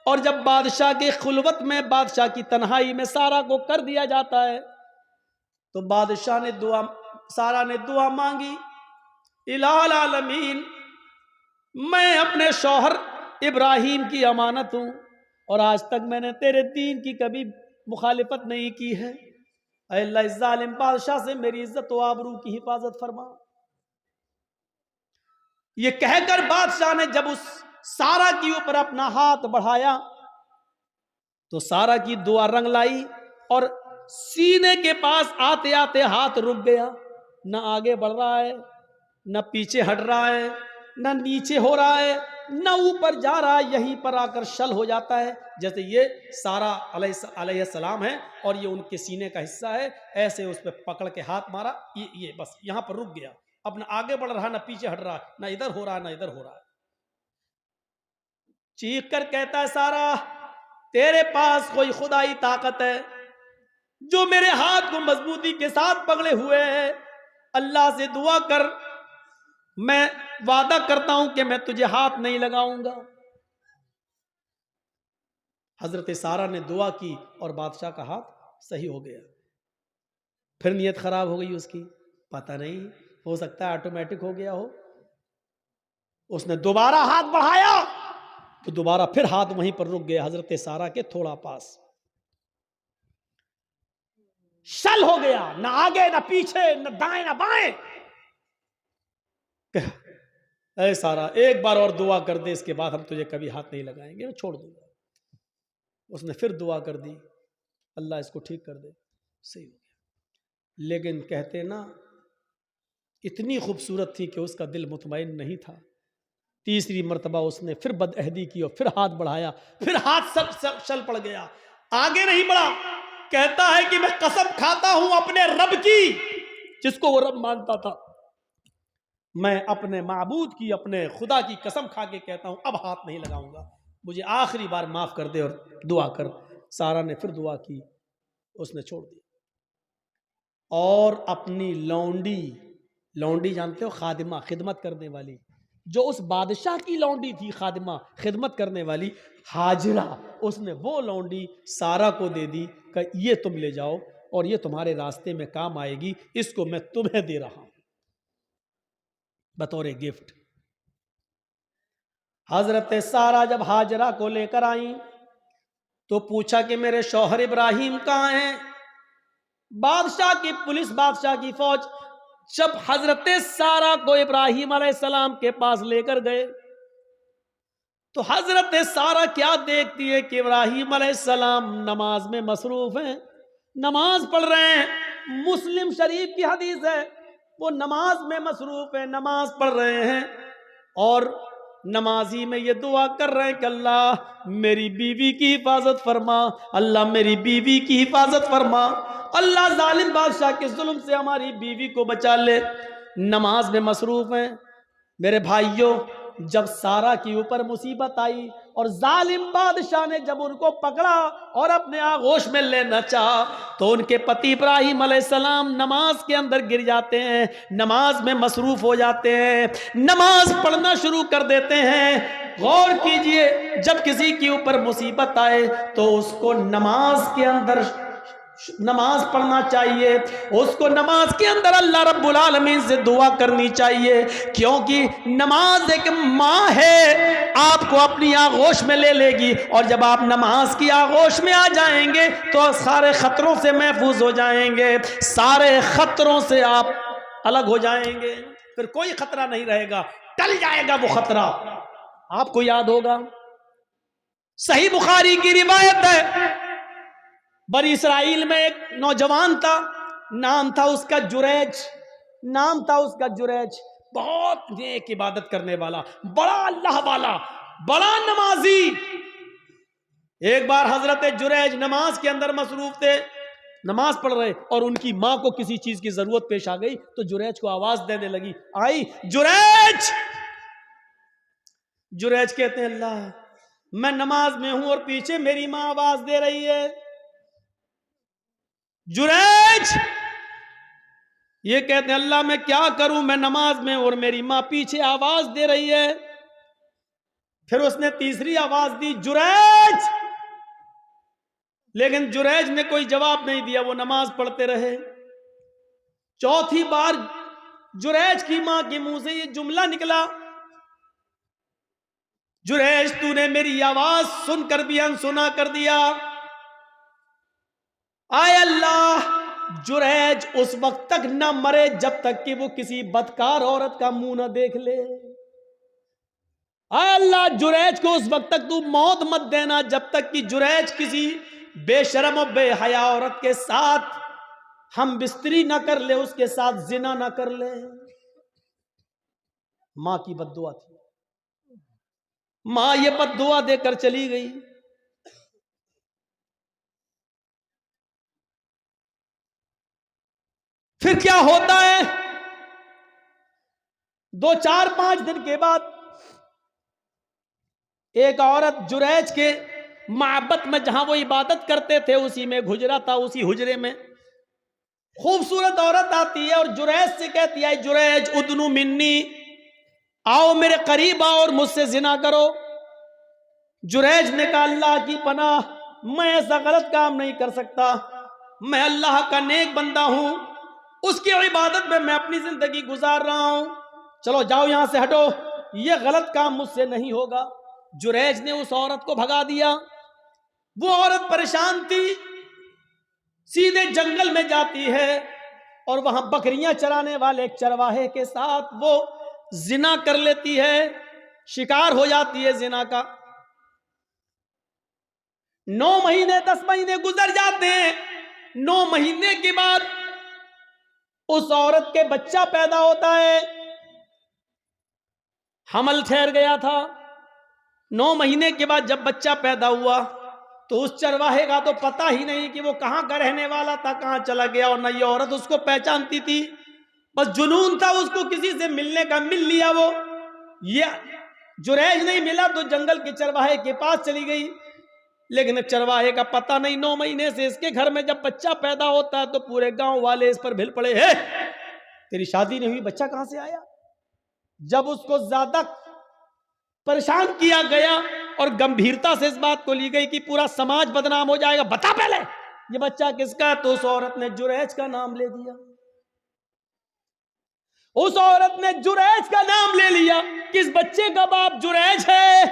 اور جب بادشاہ کی خلوت میں، بادشاہ کی تنہائی میں سارہ کو کر دیا جاتا ہے تو بادشاہ نے سارہ نے دعا مانگی، الہ العالمین میں اپنے شوہر ابراہیم کی امانت ہوں اور آج تک میں نے تیرے دین کی کبھی مخالفت نہیں کی ہے، اے اللہ اس ظالم بادشاہ سے میری عزت و آبرو کی حفاظت فرما۔ یہ کہہ کر بادشاہ نے جب اس سارہ کی اوپر اپنا ہاتھ بڑھایا تو سارہ کی دعا رنگ لائی اور سینے کے پاس آتے آتے ہاتھ رک گیا، نہ آگے بڑھ رہا ہے، نہ پیچھے ہٹ رہا ہے، نہ نیچے ہو رہا ہے، نہ اوپر جا رہا ہے، یہیں پر آ کر شل ہو جاتا ہے۔ جیسے یہ سارہ علیہ السلام ہے اور یہ ان کے سینے کا حصہ ہے، ایسے اس پہ پکڑ کے ہاتھ مارا، یہ بس یہاں پر رک گیا، اپنا آگے بڑھ رہا، نہ پیچھے ہٹ رہا، نہ ادھر ہو رہا نہ ادھر ہو رہا۔ چیخ کر کہتا ہے سارہ تیرے پاس کوئی خدائی طاقت ہے جو میرے ہاتھ کو مضبوطی کے ساتھ پکڑے ہوئے ہے، اللہ سے دعا کر، میں وعدہ کرتا ہوں کہ میں تجھے ہاتھ نہیں لگاؤں گا۔ حضرت سارہ نے دعا کی اور بادشاہ کا ہاتھ صحیح ہو گیا۔ پھر نیت خراب ہو گئی اس کی، پتہ نہیں، ہو سکتا ہے آٹومیٹک ہو گیا ہو۔ اس نے دوبارہ ہاتھ بڑھایا تو دوبارہ پھر ہاتھ وہیں پر رک گیا، حضرت سارہ کے تھوڑا پاس۔ شل ہو گیا، نہ آگے نہ پیچھے، نہ دائیں نہ بائیں۔ اے سارہ ایک بار اور دعا کر دے، اس کے بعد ہم تجھے کبھی ہاتھ نہیں لگائیں گے، میں چھوڑ دوں گا۔ اس نے پھر دعا کر دی، اللہ اس کو ٹھیک کر دے، صحیح ہو گیا۔ لیکن کہتے نا اتنی خوبصورت تھی کہ اس کا دل مطمئن نہیں تھا۔ تیسری مرتبہ اس نے پھر بد عہدی کی اور پھر ہاتھ بڑھایا، پھر ہاتھ شل پڑ گیا، آگے نہیں بڑھا۔ کہتا ہے کہ میں قسم کھاتا ہوں اپنے رب کی، جس کو وہ رب مانتا تھا، میں اپنے معبود کی، اپنے خدا کی قسم کھا کے کہتا ہوں اب ہاتھ نہیں لگاؤں گا، مجھے آخری بار معاف کر دے اور دعا کر۔ سارہ نے پھر دعا کی، اس نے چھوڑ دی اور اپنی لونڈی جانتے ہو، خادمہ، خدمت کرنے والی، جو اس بادشاہ کی لونڈی تھی خادمہ، خدمت کرنے والی ہاجرہ، اس نے وہ لونڈی سارا کو دے دی کہ یہ تم لے جاؤ اور یہ تمہارے راستے میں کام آئے گی، اس کو میں تمہیں دے رہا ہوں بطور گفٹ۔ حضرت سارا جب ہاجرہ کو لے کر آئیں تو پوچھا کہ میرے شوہر ابراہیم کہاں ہیں؟ بادشاہ کی پولیس، بادشاہ کی فوج جب حضرت سارا کو ابراہیم علیہ السلام کے پاس لے کر گئے تو حضرت سارا کیا دیکھتی ہے کہ ابراہیم علیہ السلام نماز میں مصروف ہیں، نماز پڑھ رہے ہیں۔ مسلم شریف کی حدیث ہے، وہ نماز میں مصروف ہیں، نماز پڑھ رہے ہیں، اور نمازی میں یہ دعا کر رہے ہیں کہ اللہ میری بیوی کی حفاظت فرما، اللہ میری بیوی کی حفاظت فرما، اللہ ظالم بادشاہ کے ظلم سے ہماری بیوی کو بچا لے۔ نماز میں مصروف ہیں۔ میرے بھائیوں، جب سارا کے اوپر مصیبت آئی اور ظالم بادشاہ نے جب ان کو پکڑا اور اپنے آغوش میں لینا چاہا تو ان کے پتی ابراہیم علیہ السلام نماز کے اندر گر جاتے ہیں، نماز میں مصروف ہو جاتے ہیں، نماز پڑھنا شروع کر دیتے ہیں۔ غور کیجئے، جب کسی کے اوپر مصیبت آئے تو اس کو نماز کے اندر نماز پڑھنا چاہیے، اس کو نماز کے اندر اللہ رب العالمین سے دعا کرنی چاہیے، کیونکہ نماز ایک ماں ہے، آپ کو اپنی آغوش میں لے لے گی، اور جب آپ نماز کی آغوش میں آ جائیں گے تو سارے خطروں سے محفوظ ہو جائیں گے، سارے خطروں سے آپ الگ ہو جائیں گے، پھر کوئی خطرہ نہیں رہے گا، ٹل جائے گا وہ خطرہ۔ آپ کو یاد ہوگا، صحیح بخاری کی روایت ہے، بنی اسرائیل میں ایک نوجوان تھا، نام تھا اس کا جریج، نام تھا اس کا جریج، بہت نیک عبادت کرنے والا، بڑا اللہ والا، بڑا نمازی۔ ایک بار حضرت جریج نماز کے اندر مصروف تھے، نماز پڑھ رہے، اور ان کی ماں کو کسی چیز کی ضرورت پیش آ گئی تو جریج کو آواز دینے لگی، آئی جریج۔ جریج کہتے ہیں اللہ میں نماز میں ہوں اور پیچھے میری ماں آواز دے رہی ہے۔ جریج یہ کہتے ہیں اللہ میں کیا کروں، میں نماز میں اور میری ماں پیچھے آواز دے رہی ہے۔ پھر اس نے تیسری آواز دی، جریج، لیکن جریج نے کوئی جواب نہیں دیا، وہ نماز پڑھتے رہے۔ چوتھی بار جریج کی ماں کے منہ سے یہ جملہ نکلا، جریج تو نے میری آواز سن کر بھی انسنا کر دیا۔ آئے اللہ، جریج اس وقت تک نہ مرے جب تک کہ وہ کسی بدکار عورت کا منہ نہ دیکھ لے۔ آئے اللہ، جریج کو اس وقت تک تو موت مت دینا جب تک کہ جریج کسی بے شرم و بے حیا عورت کے ساتھ ہم بستری نہ کر لے، اس کے ساتھ زنا نہ کر لے۔ ماں کی بد دعا تھی، ماں یہ بد دعا دے کر چلی گئی۔ پھر کیا ہوتا ہے، 2-4-5 دن کے بعد ایک عورت جریج کے معبد میں جہاں وہ عبادت کرتے تھے اسی میں حجرہ تھا، اسی حجرے میں خوبصورت عورت آتی ہے اور جریج سے کہتی ہے جریج ادنو منی، آؤ میرے قریب آؤ اور مجھ سے زنا کرو۔ جریج نے کہا اللہ کی پناہ، میں ایسا غلط کام نہیں کر سکتا، میں اللہ کا نیک بندہ ہوں، اس کی عبادت میں اپنی زندگی گزار رہا ہوں، چلو جاؤ یہاں سے ہٹو، یہ غلط کام مجھ سے نہیں ہوگا۔ جریج نے اس عورت کو بھگا دیا۔ وہ عورت پریشان تھی، سیدھے جنگل میں جاتی ہے اور وہاں بکریاں چرانے والے ایک چرواہے کے ساتھ وہ زنا کر لیتی ہے، شکار ہو جاتی ہے زنا کا۔ 9 مہینے 10 مہینے گزر جاتے ہیں۔ 9 مہینے کے بعد اس عورت کے بچہ پیدا ہوتا ہے، حمل ٹھہر گیا تھا۔ 9 مہینے کے بعد جب بچہ پیدا ہوا تو اس چرواہے کا تو پتہ ہی نہیں کہ وہ کہاں کا رہنے والا تھا، کہاں چلا گیا، اور نہ یہ عورت اس کو پہچانتی تھی، بس جنون تھا اس کو کسی سے ملنے کا، مل لیا وہ۔ یہ جریج نہیں ملا تو جنگل کے چرواہے کے پاس چلی گئی، لیکن چرواہے کا پتہ نہیں۔ 9 مہینے سے اس کے گھر میں جب بچہ پیدا ہوتا ہے تو پورے گاؤں والے اس پر بھل پڑے، ہے تیری شادی نہیں ہوئی، بچہ کہاں سے آیا؟ جب اس کو زیادہ پریشان کیا گیا اور گمبھیرتا سے اس بات کو لی گئی کہ پورا سماج بدنام ہو جائے گا، بتا پہلے یہ بچہ کس کا ہے، تو اس عورت نے جریج کا نام لے دیا. اس عورت نے جریج کا نام لے لیا کہ اس بچے کا باپ جریج ہے.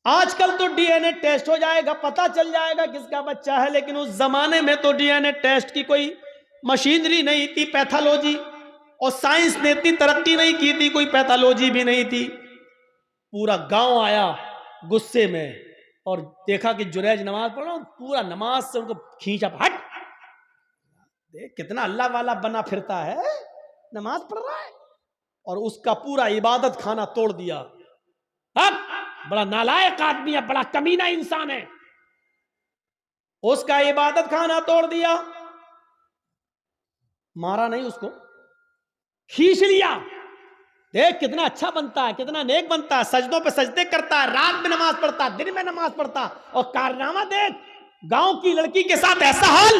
آج کل تو ڈی این اے ٹیسٹ ہو جائے گا، پتا چل جائے گا کس کا بچہ ہے، لیکن اس زمانے میں تو ڈی این اے ٹیسٹ کی کوئی مشینری نہیں تھی، پیتھولوجی اور سائنس نے اتنی ترقی نہیں کی تھی، کوئی پیتھولوجی بھی نہیں تھی. پورا گاؤں آیا غصے میں اور دیکھا کہ جریج نماز پڑھ رہا ہوں، پورا نماز سے ان کو کھینچا، ہٹ دیکھ کتنا اللہ والا بنا پھرتا ہے، نماز پڑھ رہا ہے. اور اس کا پورا عبادت خانہ توڑ دیا. اب بڑا نالائق آدمی ہے، بڑا کمینہ انسان ہے، اس کا عبادت خانہ توڑ دیا. مارا نہیں، اس کو کھینچ لیا. دیکھ کتنا اچھا بنتا ہے، کتنا نیک بنتا ہے، سجدوں پہ سجدے کرتا ہے، رات میں نماز پڑھتا ہے، دن میں نماز پڑھتا، اور کارنامہ دیکھ، گاؤں کی لڑکی کے ساتھ ایسا حال،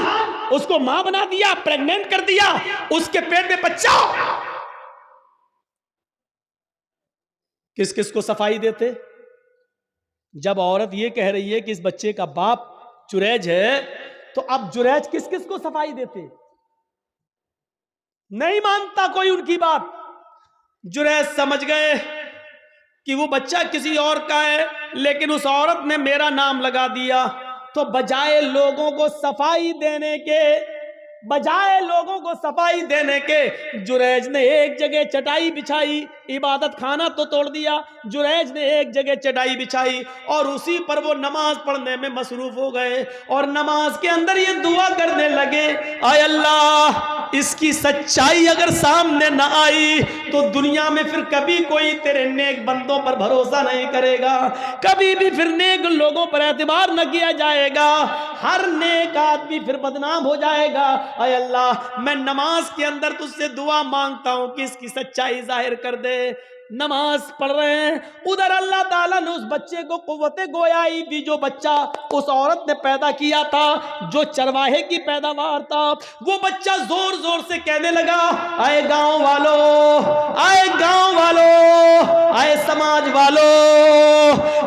اس کو ماں بنا دیا، پریگننٹ کر دیا، اس کے پیٹ میں بچہ. کس کس کو صفائی دیتے؟ جب عورت یہ کہہ رہی ہے کہ اس بچے کا باپ جریج ہے، تو اب جریج کس کس کو صفائی دیتے؟ نہیں مانتا کوئی ان کی بات. جریج سمجھ گئے کہ وہ بچہ کسی اور کا ہے، لیکن اس عورت نے میرا نام لگا دیا. تو بجائے لوگوں کو صفائی دینے کے جریج نے ایک جگہ چٹائی بچھائی. عبادت خانہ تو توڑ دیا، جریج نے ایک جگہ چٹائی بچھائی اور اسی پر وہ نماز پڑھنے میں مصروف ہو گئے. اور نماز کے اندر یہ دعا کرنے لگے، اے اللہ، اس کی سچائی اگر سامنے نہ آئی تو دنیا میں پھر کبھی کوئی تیرے نیک بندوں پر بھروسہ نہیں کرے گا، کبھی بھی پھر نیک لوگوں پر اعتبار نہ کیا جائے گا، ہر نیک آدمی پھر بدنام ہو جائے گا. اے اللہ، میں نماز کے اندر تجھ سے دعا مانگتا ہوں کہ اس کی سچائی ظاہر کر دے. نماز پڑھ رہے ہیں، ادھر اللہ تعالیٰ نے اس بچے کو قوت گویائی دی. جو بچہ اس عورت نے پیدا کیا تھا، جو چرواہے کی پیداوار تھا، وہ بچہ زور زور سے کہنے لگا، اے گاؤں والو، اے گاؤں والو، اے سماج والو،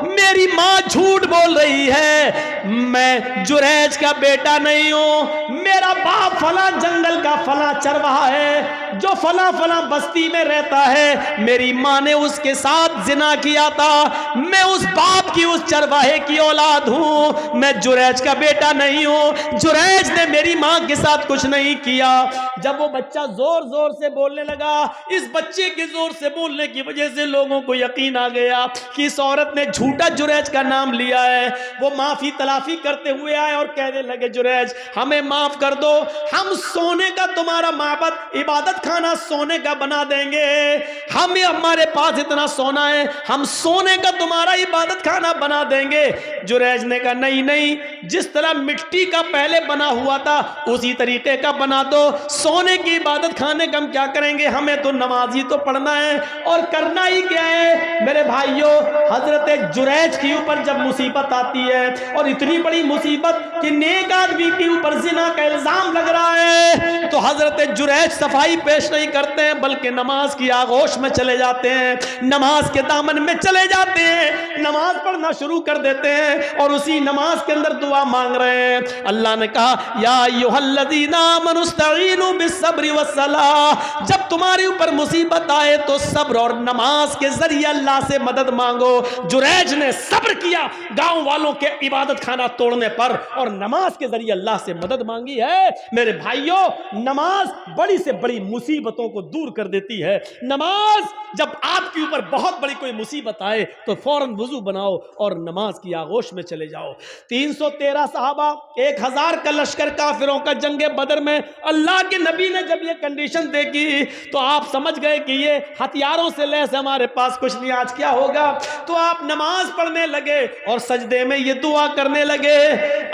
میری ماں جھوٹ بول رہی ہے، میں جریج کا بیٹا نہیں ہوں، میرا باپ فلاں جنگل کا فلاں چرواہا ہے جو فلاں فلاں بستی میں رہتا ہے، میری ماں نے اس کے ساتھ زنا کیا تھا، میں اس باپ کی، اس چرواہے کی اولاد ہوں، میں جریج کا بیٹا نہیں ہوں، جریج نے میری ماں کے ساتھ کچھ نہیں کیا. جب وہ بچہ زور زور سے بولنے لگا، اس بچے کے زور سے بولنے کی وجہ سے لوگوں کو یقین آ گیا کہ اس عورت نے جھوٹا جریج کا نام لیا ہے. وہ معافی تلافی کرتے ہوئے آئے اور کہنے لگے، جریج ہمیں معاف کر دو، ہم سونے کا تمہارا معبد، عبادت خانہ سونے کا بنا دیں گے، ہمارے پاس اتنا سونا ہے، ہم سونے کا تمہارا عبادت خانہ بنا دیں گے. جریج نے کہا نہیں نہیں، جس طرح مٹی کا پہلے بنا ہوا تھا اسی طریقے کا بنا دو، سونے کی عبادت خانے کا ہم کیا کریں گے، ہمیں تو نماز ہی تو پڑھنا ہے. اور کرنا ہی کیا ہے میرے بھائیوں، حضرت جریج کے اوپر جب مصیبت آتی ہے، اور اتنی بڑی مصیبت کہ نیک آدمی کے اوپر زنا کا الزام لگ رہا ہے، تو حضرت جریج صفائی پیش نہیں کرتے ہیں بلکہ نماز کی آغوش میں چلے جاتے ہیں، نماز کے دامن میں چلے جاتے ہیں، نماز پڑھنا شروع کر دیتے ہیں اور اسی نماز کے اندر دعا مانگ رہے ہیں. اللہ نے کہا، یا ایھا الذین آمنوا استعینوا بالصبر والصلاۃ، جب تمہارے اوپر مصیبت آئے تو صبر اور نماز کے ذریعے اللہ سے مدد مانگو. جریج نے صبر کیا گاؤں والوں کے عبادت خانہ توڑنے پر اور نماز کے ذریعے اللہ سے مدد مانگی ہے. میرے بھائیوں، نماز بڑی سے بڑی مصیبتوں کو دور کر دیتی ہے. نماز، جب آپ کے اوپر بہت بڑی کوئی مصیبت آئے تو فوراً وضو بناؤ اور نماز کی آغوش میں چلے جاؤ. 313 صحابہ، 1000 کا لشکر کافروں کا جنگ بدر میں، اللہ کے نبی نے جب یہ کنڈیشن دیکھی تو آپ سمجھ گئے کہ یہ ہتھیاروں سے لیس ہمارے پاس کچھ نہیں، آج کیا ہوگا. تو آپ نماز پڑھنے لگے اور سجدے میں یہ دعا کرنے لگے،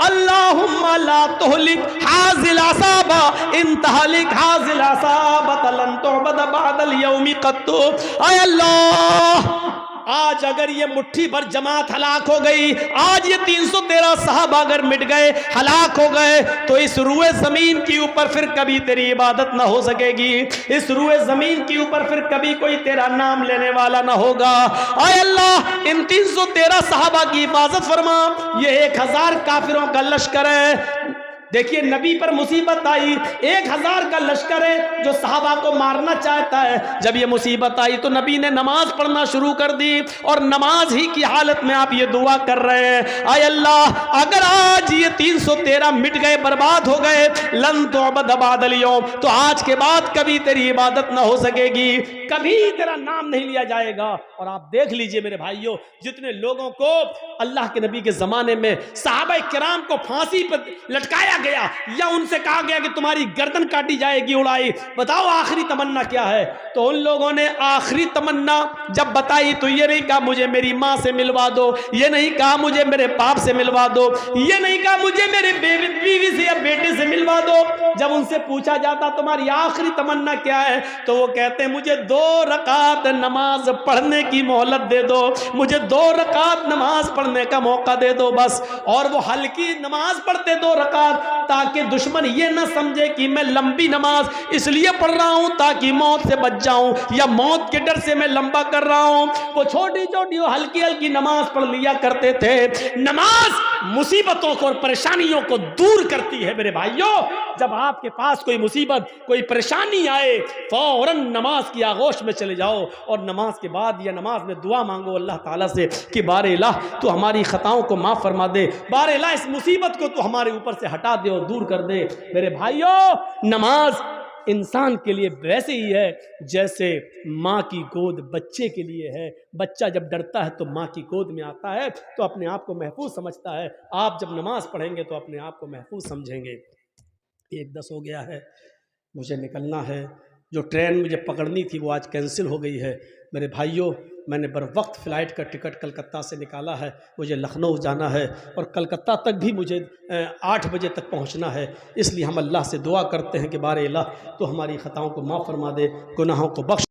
اللہم لا تہلک ھذی العصابہ ان تہلک ھذی العصابہ لن تعبد بعد اليوم قط. اے اللہ، آج اگر یہ مٹھی بھر جماعت ہلاک ہو گئی، آج یہ 313 صحابہ اگر مٹ گئے، ہلاک ہو گئے، تو اس روئے زمین کے اوپر پھر کبھی تیری عبادت نہ ہو سکے گی، اس روئے زمین کے اوپر پھر کبھی کوئی تیرا نام لینے والا نہ ہوگا۔ اے اللہ ان 313 صحابہ کی حفاظت فرما، یہ 1000 کافروں کا لشکر ہے۔ دیکھیے نبی پر مصیبت آئی، 1000 کا لشکر ہے جو صحابہ کو مارنا چاہتا ہے، جب یہ مصیبت آئی تو نبی نے نماز پڑھنا شروع کر دی، اور نماز ہی کی حالت میں آپ یہ دعا کر رہے ہیں، اے اللہ اگر آج یہ 313 مٹ گئے، برباد ہو گئے، لن تعبد بعد اليوم، تو آج کے بعد کبھی تیری عبادت نہ ہو سکے گی، کبھی تیرا نام نہیں لیا جائے گا۔ اور آپ دیکھ لیجئے میرے بھائیوں، جتنے لوگوں کو اللہ کے نبی کے زمانے میں صحابہ کرام کو پھانسی پر لٹکایا گیا یا ان سے کہا گیا کہ تمہاری گردن کاٹی جائے گی اڑائی، بتاؤ آخری تمنا کیا ہے؟ تو ان لوگوں نے آخری تمنا جب بتائی تو یہ نہیں کہا مجھے میری ماں سے ملوا دو، یہ نہیں کہا مجھے میرے باپ سے ملوا دو، یہ نہیں کہا مجھے میرے بیوی سے یا بیٹے سے ملوا دو۔ جب ان سے پوچھا جاتا تمہاری آخری تمنا کیا ہے تو وہ کہتے ہیں مجھے 2 رکعت نماز پڑھنے کی مہلت دے دو، مجھے 2 رکعت نماز پڑھنے کا موقع دے دو بس۔ اور وہ ہلکی نماز پڑھتے 2 رکعت تاکہ دشمن یہ نہ سمجھے کہ میں لمبی نماز اس لیے پڑھ رہا ہوں تاکہ موت سے بچ جاؤں یا موت کے ڈر سے میں لمبا کر رہا ہوں۔ وہ چھوٹی چھوٹی وہ ہلکی ہلکی نماز پڑھ لیا کرتے تھے۔ نماز مصیبتوں کو اور پریشانیوں کو دور کرتی ہے میرے بھائیوں۔ جب آپ کے پاس کوئی مصیبت کوئی پریشانی آئے فوراً نماز کی آغوش میں چلے جاؤ، اور نماز کے بعد یا نماز میں دعا مانگو اللہ تعالیٰ سے کہ بار الہ تو ہماری خطاؤں کو معاف فرما دے، بار الہ اس مصیبت کو تو ہمارے اوپر سے ہٹا دے اور دور کر دے۔ میرے بھائیوں نماز انسان کے لیے ویسے ہی ہے جیسے ماں کی گود بچے کے لیے ہے۔ بچہ جب ڈرتا ہے تو ماں کی گود میں آتا ہے تو اپنے آپ کو محفوظ سمجھتا ہے، آپ جب نماز پڑھیں گے تو اپنے آپ کو محفوظ سمجھیں گے۔ 1:10 ہو گیا ہے، مجھے نکلنا ہے، جو ٹرین مجھے پکڑنی تھی وہ آج کینسل ہو گئی ہے۔ میرے بھائیوں میں نے بر وقت فلائٹ کا ٹکٹ کلکتہ سے نکالا ہے، مجھے لکھنؤ جانا ہے اور کلکتہ تک بھی مجھے 8 بجے تک پہنچنا ہے، اس لیے ہم اللہ سے دعا کرتے ہیں کہ بار الہ تو ہماری خطاؤں کو معاف فرما دے، گناہوں کو بخش